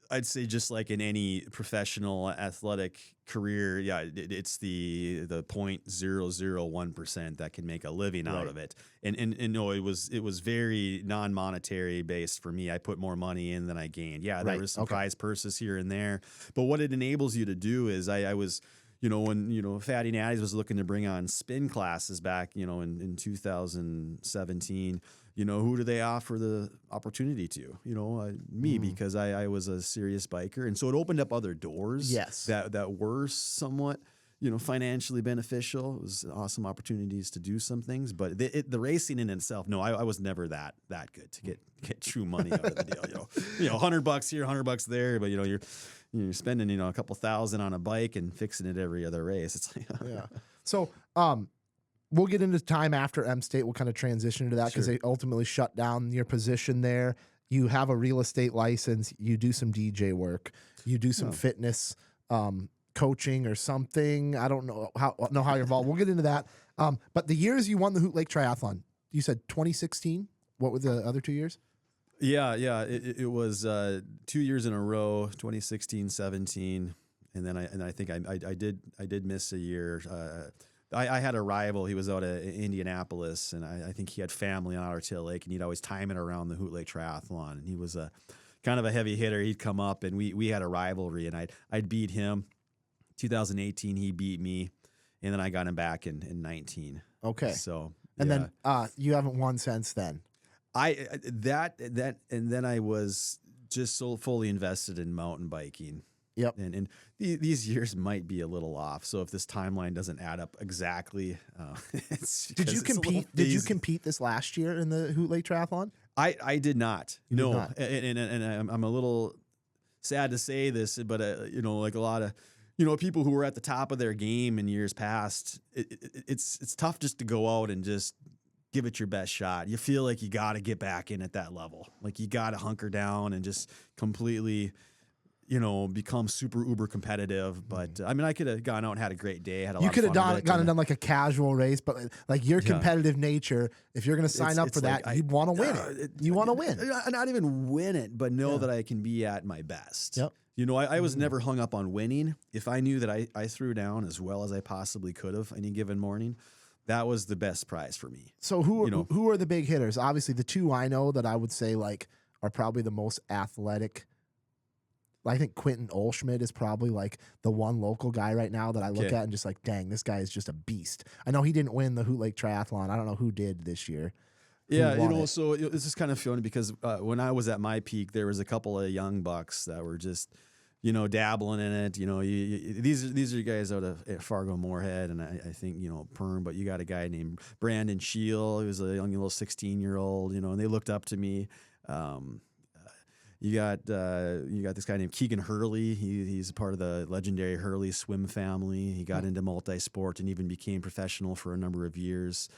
I'd say just like in any professional athletic career, it's the 0.001% that can make a living out of it. And no, it was very non-monetary based for me. I put more money in than I gained. Yeah, there was some prize purses here and there, but what it enables you to do is I was, when Fatty Natties was looking to bring on spin classes back, in 2017. Who do they offer the opportunity to? Me, because I was a serious biker. And so it opened up other doors that were somewhat, financially beneficial. It was awesome opportunities to do some things. But the racing in itself, no, I was never that good to get true money out of the deal. $100 here, $100 there. But, you're spending, a couple thousand on a bike and fixing it every other race. It's like, So, we'll get into time after M State. We'll kind of transition into that because they ultimately shut down your position there. You have a real estate license. You do some DJ work. You do some fitness coaching or something. I don't know how you're involved. We'll get into that. But the years you won the Hoot Lake Triathlon, you said 2016. What were the other 2 years? Yeah. It was 2 years in a row, 2016, 17. And then I think I did miss a year. I had a rival. He was out of Indianapolis, and I think he had family on Otter Tail Lake, and he'd always time it around the Hoot Lake Triathlon. And he was a kind of a heavy hitter. He'd come up, and we had a rivalry, and I'd beat him. 2018, he beat me, and then I got him back in 19. Okay. So then you haven't won since then. And then I was just so fully invested in mountain biking. Yep. And these years might be a little off. So if this timeline doesn't add up exactly, did you compete? Did you compete this last year in the Hoot Lake Triathlon? I did not. You no. did not. And I'm a little sad to say this, but like a lot of people who were at the top of their game in years past, it's tough just to go out and just give it your best shot. You feel like you got to get back in at that level. Like you got to hunker down and just completely become super uber competitive. But I could have gone out and had a great day. Had a lot you could of have fun gone and done like a casual race, but like your competitive nature, if you're going to sign up for that, you want to win it. You want to win. Not even win it, but know that I can be at my best. Yep. I was never hung up on winning. If I knew that I threw down as well as I possibly could have any given morning, that was the best prize for me. So who are the big hitters? Obviously, the two I know that I would say like are probably the most athletic. I think Quentin Olschmidt is probably like the one local guy right now that I look at and just like, dang, this guy is just a beast. I know he didn't win the Hoot Lake Triathlon. I don't know who did this year. So this is kind of funny because when I was at my peak, there was a couple of young bucks that were just, dabbling in it. These are guys out of Fargo Moorhead, and I think, Perm, but you got a guy named Brandon Scheel. He was a young little 16-year-old, and they looked up to me. You got this guy named Keegan Hurley. He's a part of the legendary Hurley swim family. He got into multi-sport and even became professional for a number of years.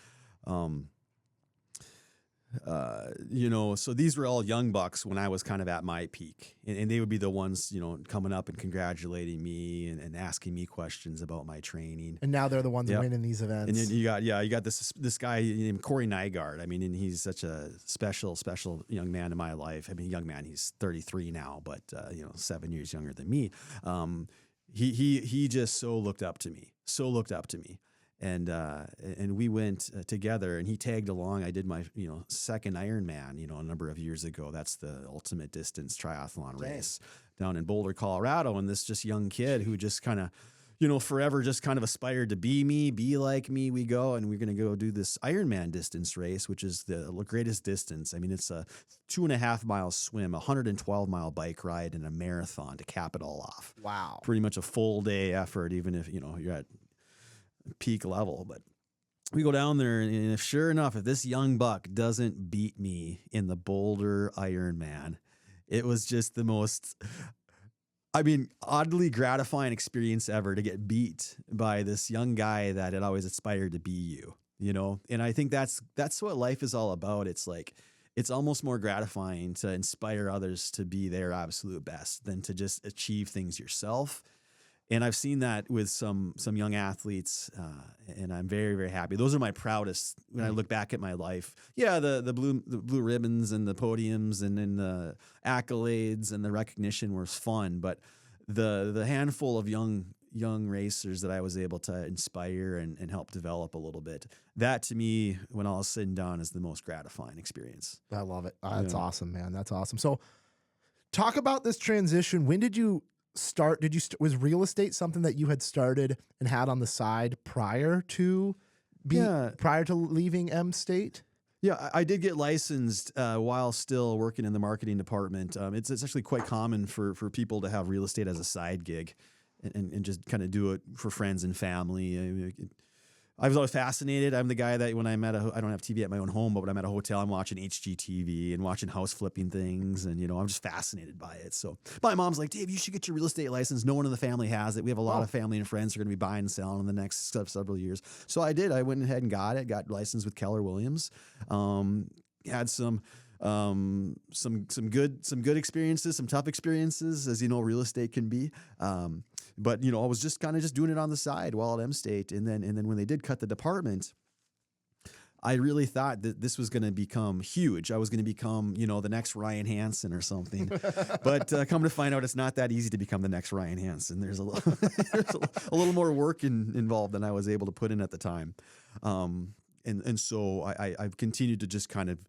So these were all young bucks when I was kind of at my peak, and they would be the ones, coming up and congratulating me and asking me questions about my training. And now they're the ones Yep. winning these events. And then you got this guy named Corey Nygaard. I mean, and he's such a special young man in my life. I mean, young man, he's 33 now, but 7 years younger than me. He just so looked up to me. And we went together, and he tagged along. I did my second Ironman a number of years ago. That's the ultimate distance triathlon race down in Boulder, Colorado. And this just young kid who just kind of forever just kind of aspired to be like me. We go, and we're going to go do this Ironman distance race, which is the greatest distance. I mean, it's a 2.5 mile swim, 112 mile bike ride, and a marathon to cap it all off. Wow. Pretty much a full day effort, even if you're at peak level. But we go down there, and if sure enough, if this young buck doesn't beat me in the Boulder Ironman, it was just the most, oddly gratifying experience ever to get beat by this young guy that had always aspired to be you. And I think that's what life is all about. It's like, it's almost more gratifying to inspire others to be their absolute best than to just achieve things yourself. And I've seen that with some young athletes, and I'm very, very happy. Those are my proudest when I look back at my life. Yeah, the blue ribbons and the podiums and then the accolades and the recognition was fun, but the handful of young racers that I was able to inspire and help develop a little bit, that to me, when all is said and done, is the most gratifying experience. I love it. That's awesome, man. That's awesome. So talk about this transition. When did you start? Was real estate something that you had started and had on the side prior to leaving M State? Yeah, I did get licensed while still working in the marketing department. It's actually quite common for people to have real estate as a side gig and just kind of do it for friends and family. I was always fascinated. I'm the guy that when I'm I don't have TV at my own home, but when I'm at a hotel, I'm watching HGTV and watching house flipping things. And, I'm just fascinated by it. So my mom's like, Dave, you should get your real estate license. No one in the family has it. We have a lot of family and friends who are going to be buying and selling in the next several years. So I did. I went ahead and got licensed with Keller Williams. Had some good experiences, some tough experiences, as real estate can be. But I was just kind of just doing it on the side while at M State, and then when they did cut the department, I really thought that this was going to become huge. I was going to become the next Ryan Hansen or something. But come to find out, it's not that easy to become the next Ryan Hansen. There's a little more work involved than I was able to put in at the time, and so I've continued to just kind of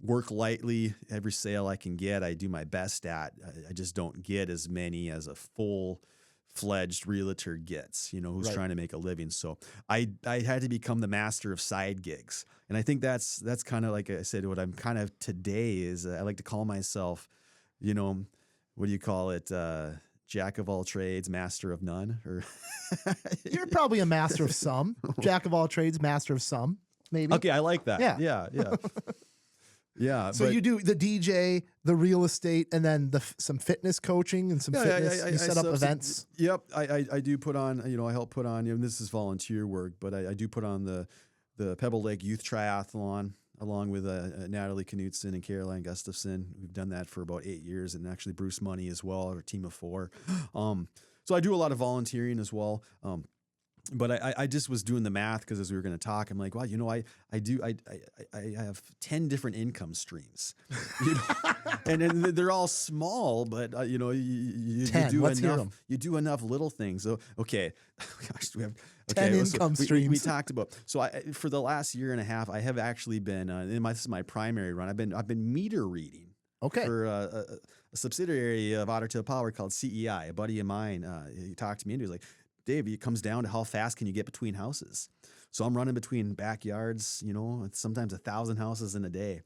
work lightly. Every sale I can get, I do my best at. I just don't get as many as a full-fledged realtor gets, who's trying to make a living. So I had to become the master of side gigs. And I think that's kind of, like I said, what I'm kind of today is I like to call myself, what do you call it? Jack of all trades, master of none. Or You're probably a master of some. Jack of all trades, master of some, maybe. Okay, I like that. Yeah. Yeah. So you do the DJ, the real estate, and then some fitness coaching and some fitness. You set up events. Yep. I do put on, I help put on, this is volunteer work, but I do put on the Pebble Lake Youth Triathlon along with Natalie Knutson and Caroline Gustafson. We've done that for about 8 years, and actually Bruce Money as well, our team of 4. So I do a lot of volunteering as well. But I just was doing the math because as we were going to talk, I'm like, wow, I have 10 different income streams, and they're all small, but you do enough little things. So okay, gosh, we have 10 income streams. We talked about. So for the last year and a half, I have actually been this is my primary run. I've been meter reading. Okay. For a subsidiary of Otter Tail Power called CEI. A buddy of mine, he talked to me and he was like, Dave, it comes down to how fast can you get between houses. So I'm running between backyards, sometimes 1,000 houses in a day,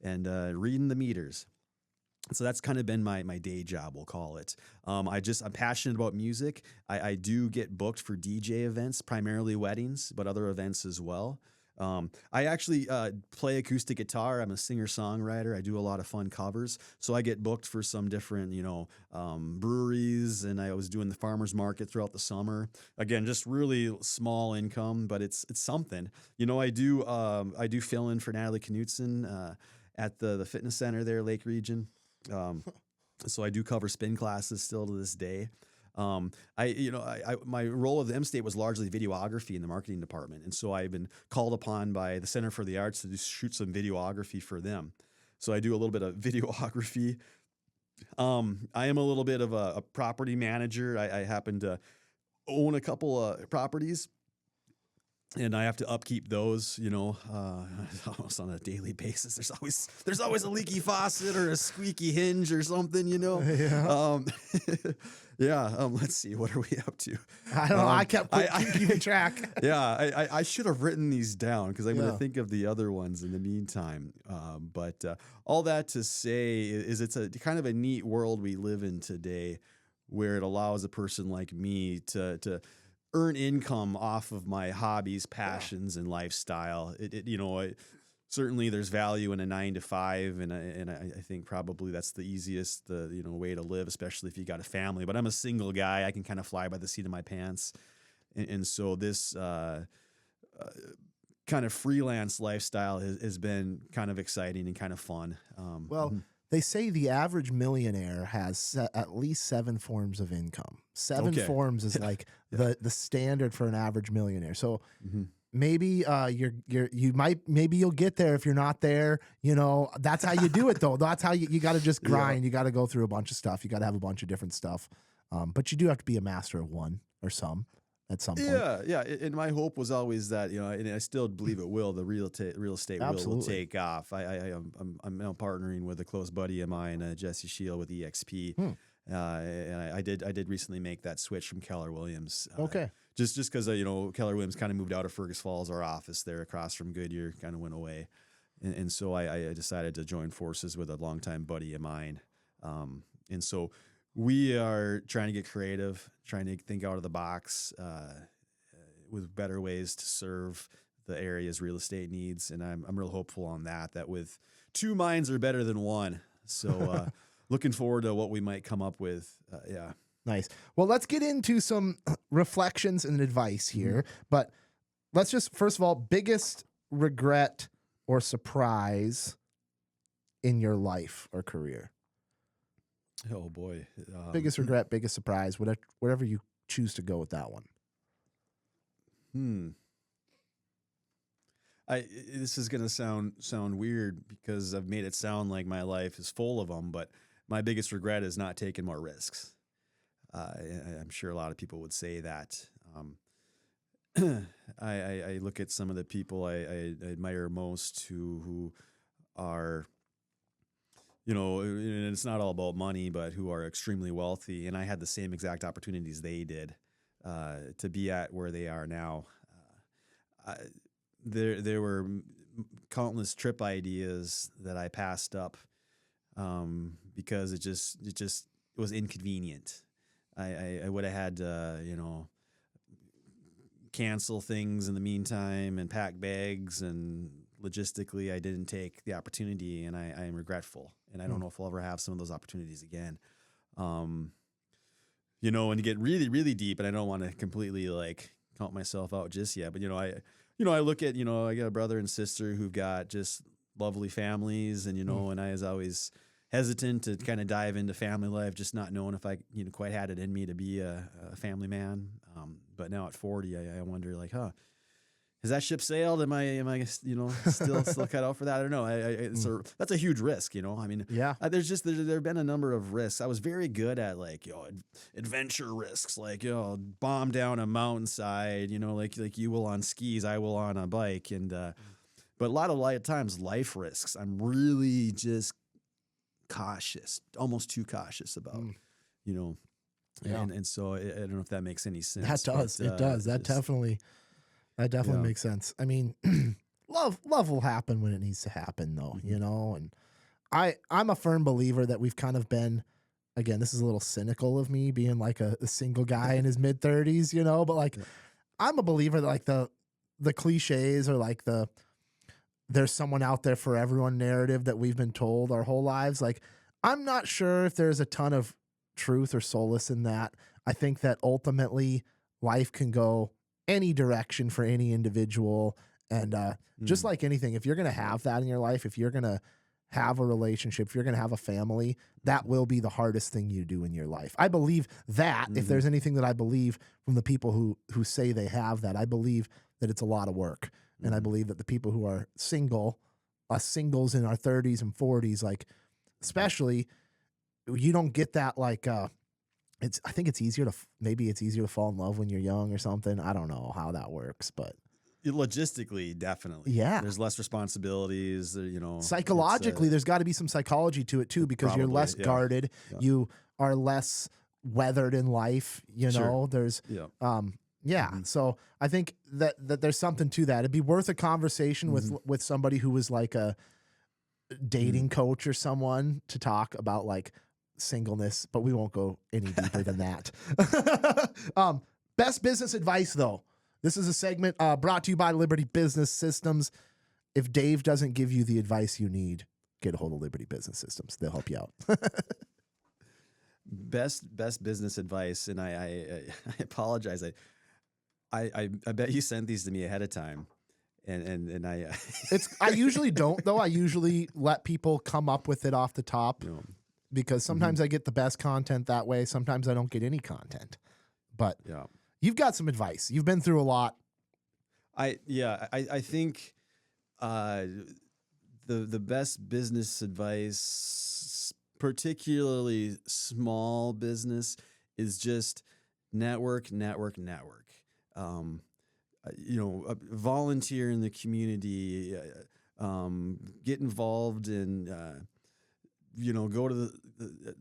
and reading the meters. So that's kind of been my day job, we'll call it. I'm passionate about music. I do get booked for DJ events, primarily weddings, but other events as well. I actually play acoustic guitar. I'm a singer-songwriter. I do a lot of fun covers. So I get booked for some different, breweries, and I was doing the farmer's market throughout the summer. Again, just really small income, but it's something. I do fill in for Natalie Knutson at the fitness center there, Lake Region. So I do cover spin classes still to this day. My role of the M-State was largely videography in the marketing department. And so I've been called upon by the Center for the Arts to just shoot some videography for them. So I do a little bit of videography. I am a little bit of a property manager. I happen to own a couple of properties, and I have to upkeep those, almost on a daily basis. There's always a leaky faucet or a squeaky hinge or something, Yeah. Let's see. What are we up to? I don't know. I kept keeping track. Yeah. I should have written these down because I'm going to think of the other ones in the meantime. But all that to say is it's a kind of a neat world we live in today where it allows a person like me to earn income off of my hobbies, passions, and lifestyle. Certainly there's value in a 9 to 5, and I think probably that's the easiest way to live, especially if you got a family. But I'm a single guy; I can kind of fly by the seat of my pants, and so this kind of freelance lifestyle has been kind of exciting and kind of fun. They say the average millionaire has at least 7 forms of income. 7 forms is like the standard for an average millionaire. So maybe maybe you'll get there if you're not there. That's how you do it though. That's how you got to just grind. You got to go through a bunch of stuff. You got to have a bunch of different stuff. But you do have to be a master of one or some at some point. Yeah. And my hope was always that, and I still believe it will, the real estate will take off. I'm now partnering with a close buddy of mine, Jesse Shield with EXP. And I did recently make that switch from Keller Williams. Just because, Keller Williams kind of moved out of Fergus Falls, our office there across from Goodyear kind of went away. And so I decided to join forces with a longtime buddy of mine. And so we are trying to get creative, trying to think out of the box with better ways to serve the area's real estate needs. And I'm real hopeful on that with 2 minds are better than one. So looking forward to what we might come up with. Nice. Well, let's get into some reflections and advice here. But let's just, first of all, biggest regret or surprise in your life or career? Oh boy. Biggest regret, biggest surprise, whatever you choose to go with that one. This is gonna sound weird because I've made it sound like my life is full of them, but my biggest regret is not taking more risks. I'm sure a lot of people would say that. I look at some of the people I admire most who are, and it's not all about money, but who are extremely wealthy. And I had the same exact opportunities they did to be at where they are now. There were countless trip ideas that I passed up because it was inconvenient. I would have had to, cancel things in the meantime and pack bags, and logistically I didn't take the opportunity, and I am regretful, and I don't know if I'll ever have some of those opportunities again. And to get really, really deep, and I don't want to completely count myself out just yet, but I look at, I got a brother and sister who've got just lovely families, and and I was always hesitant to kind of dive into family life, just not knowing if I quite had it in me to be a family man. But now at 40, I wonder has that ship sailed? Am I still cut out for that? I don't know. That's a huge risk, there have been a number of risks. I was very good at adventure risks, bomb down a mountainside, like you will on skis, I will on a bike. And, but a lot of times life risks, I'm really just cautious, almost too cautious about, and so I don't know if that makes any sense. That does. It does. That definitely makes sense. I mean, love will happen when it needs to happen though, and I'm a firm believer that we've kind of been, again, this is a little cynical of me being a single guy in his mid-30s, but I'm a believer that the cliches or like there's someone out there for everyone narrative that we've been told our whole lives. Like, I'm not sure if there's a ton of truth or solace in that. I think that ultimately life can go any direction for any individual. And just like anything, if you're going to have that in your life, if you're going to have a relationship, if you're going to have a family, that will be the hardest thing you do in your life. I believe that if there's anything that I believe from the people who say they have that, I believe that it's a lot of work. And I believe that the people who are single, us singles in our 30s and 40s, like especially, you don't get that like I think it's easier to maybe it's easier to fall in love when you're young or something. I don't know how that works, but logistically, definitely. Yeah. There's less responsibilities, Psychologically, there's got to be some psychology to it too, because you're less guarded. Yeah. You are less weathered in life, Sure. There's So I think that there's something to that. It'd be worth a conversation with somebody who was like a dating coach or someone to talk about like singleness, but we won't go any deeper than that. Best business advice though. This is a segment brought to you by Liberty Business Systems. If Dave doesn't give you the advice you need, get a hold of Liberty Business Systems. They'll help you out. Best business advice, and I apologize. I bet you sent these to me ahead of time, and I I usually don't though. I usually let people come up with it off the top because sometimes I get the best content that way. Sometimes I don't get any content, but you've got some advice. You've been through a lot. I think the best business advice, particularly small business, is just network. Volunteer in the community, get involved in, go to the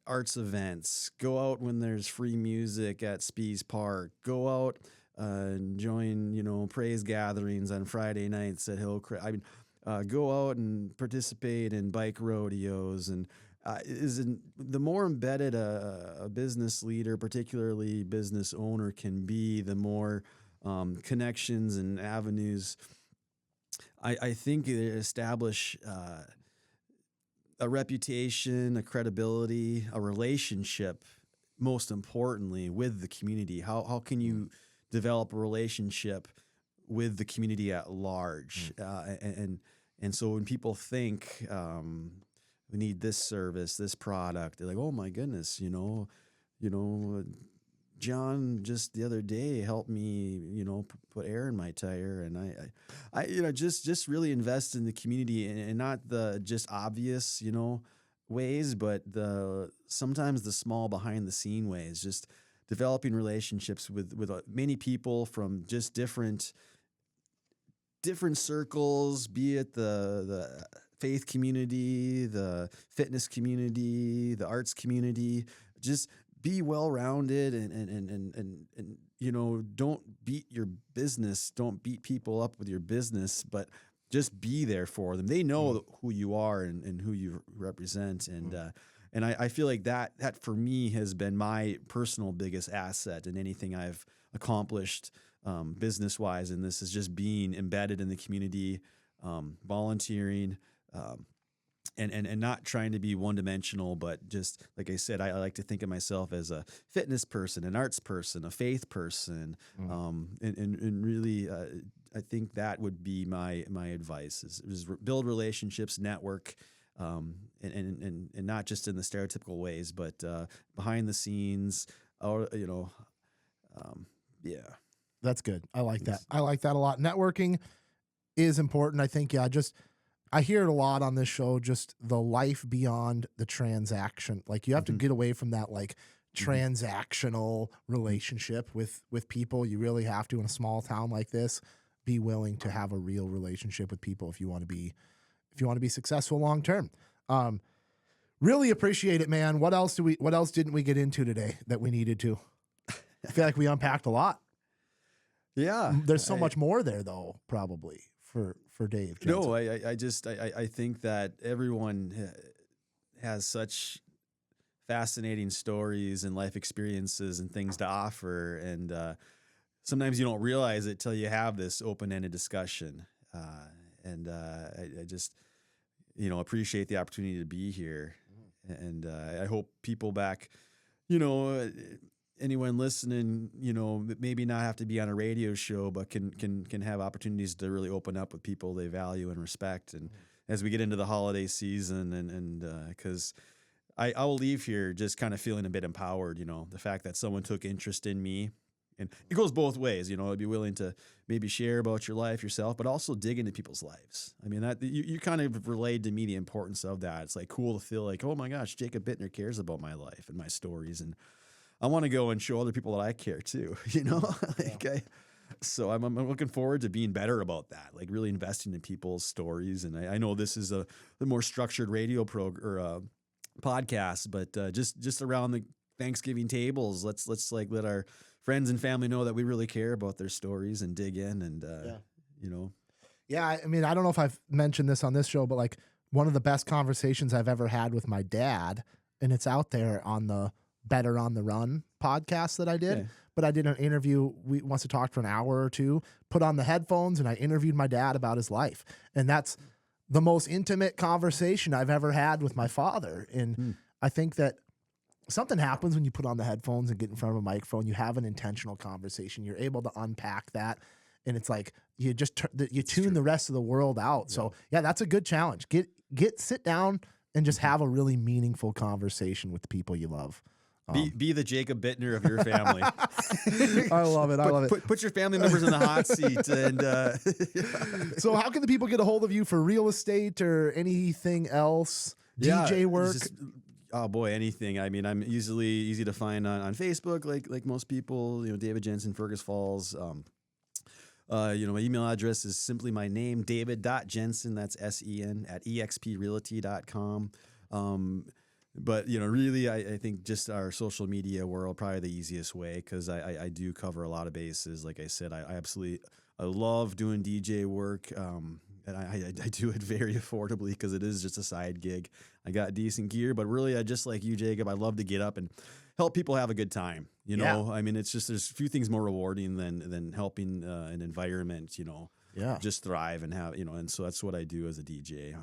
arts events, go out when there's free music at Spees Park, go out and join, praise gatherings on Friday nights at Hillcrest. Go out and participate in bike rodeos. And the more embedded a business leader, particularly business owner, can be, the more connections and avenues I think establish a reputation, a credibility, a relationship, most importantly, with the community. How can you develop a relationship with the community at large? And so when people think we need this service, this product, they're like, oh my goodness, John just the other day helped me, put air in my tire, and I just really invest in the community, and not the just obvious, ways, but sometimes the small behind the scene ways, just developing relationships with many people from just different circles, be it the faith community, the fitness community, the arts community. Just be well-rounded and don't beat your business. Don't beat people up with your business, but just be there for them. They know who you are and who you represent. And I feel like that for me has been my personal biggest asset in anything I've accomplished business-wise. And this is just being embedded in the community, volunteering, and not trying to be one-dimensional, but just, like I said, I like to think of myself as a fitness person, an arts person, a faith person, and really, I think that would be my advice is build relationships, network, and not just in the stereotypical ways, but behind the scenes, or yeah. That's good. I like that. I like that a lot. Networking is important. I think, I hear it a lot on this show, just the life beyond the transaction. Like, you have to get away from that, like, transactional relationship with people. You really have to, in a small town like this, be willing to have a real relationship with people if you want to be successful long term. Really appreciate it, man. What else didn't we get into today that we needed to? I feel like we unpacked a lot. Yeah. There's so much more there though, probably for Dave Jensen. No, I think that everyone has such fascinating stories and life experiences and things to offer, and sometimes you don't realize it till you have this open-ended discussion. I just, appreciate the opportunity to be here. And I hope people back, anyone listening, maybe not have to be on a radio show, but can have opportunities to really open up with people they value and respect. And as we get into the holiday season, and because I will leave here just kind of feeling a bit empowered, the fact that someone took interest in me. And it goes both ways, I'd be willing to maybe share about your life yourself, but also dig into people's lives. I mean, that you kind of relayed to me the importance of that. It's like cool to feel like, oh my gosh, Jacob Bittner cares about my life and my stories. And I want to go and show other people that I care too, So I'm looking forward to being better about that, like really investing in people's stories. And I know this is the more structured radio podcast, but just around the Thanksgiving tables, let's let our friends and family know that we really care about their stories and dig in and, Yeah, I mean, I don't know if I've mentioned this on this show, but like one of the best conversations I've ever had with my dad, and it's out there on the Better on the Run podcast that I did. Okay. But I did an interview. We must have talked for an hour or two, put on the headphones, and I interviewed my dad about his life. And that's the most intimate conversation I've ever had with my father. And I think that something happens when you put on the headphones and get in front of a microphone. You have an intentional conversation. You're able to unpack that. And it's like you just tune the rest of the world out. Yeah. So yeah, that's a good challenge. Sit down and just have a really meaningful conversation with the people you love. Be the Jacob Bittner of your family. I love it. Put your family members in the hot seat. And So how can the people get a hold of you for real estate or anything else? DJ work? Oh boy, anything. I mean, I'm easy to find on Facebook, like most people. David Jensen, Fergus Falls. My email address is simply my name, David.Jensen. That's SEN at exprealty.com. But really, I think just our social media world probably the easiest way because I do cover a lot of bases. Like I said, I love doing DJ work. And I do it very affordably because it is just a side gig. I got decent gear, but really, I just like you, Jacob. I love to get up and help people have a good time. I mean, it's just there's a few things more rewarding than helping an environment. Just thrive and have and so that's what I do as a DJ.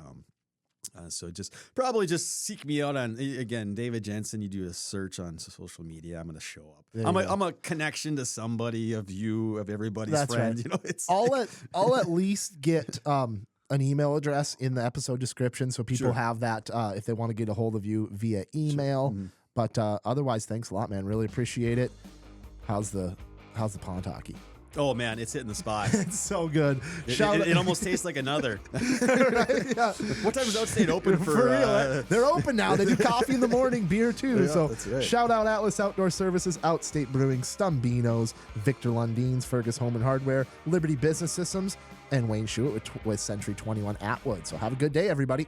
So probably seek me out on, again, David Jensen. You do a search on social media. I'm going to show up. I'm a connection to somebody of everybody's That's friend. Right. I'll at least get an email address in the episode description so people have that if they want to get a hold of you via email. Sure. But otherwise, thanks a lot, man. Really appreciate it. How's the pond hockey? Oh man, it's hitting the spot. It's so good. It almost tastes like another. Right, yeah. What time is Outstate open for real? They're open now. They do coffee in the morning, beer too. Yeah, so that's right. Shout out Atlas Outdoor Services, Outstate Brewing, Stumbinos, Victor Lundeen's, Fergus Home and Hardware, Liberty Business Systems, and Wayne Schuett with Century 21 Atwood. So have a good day, everybody.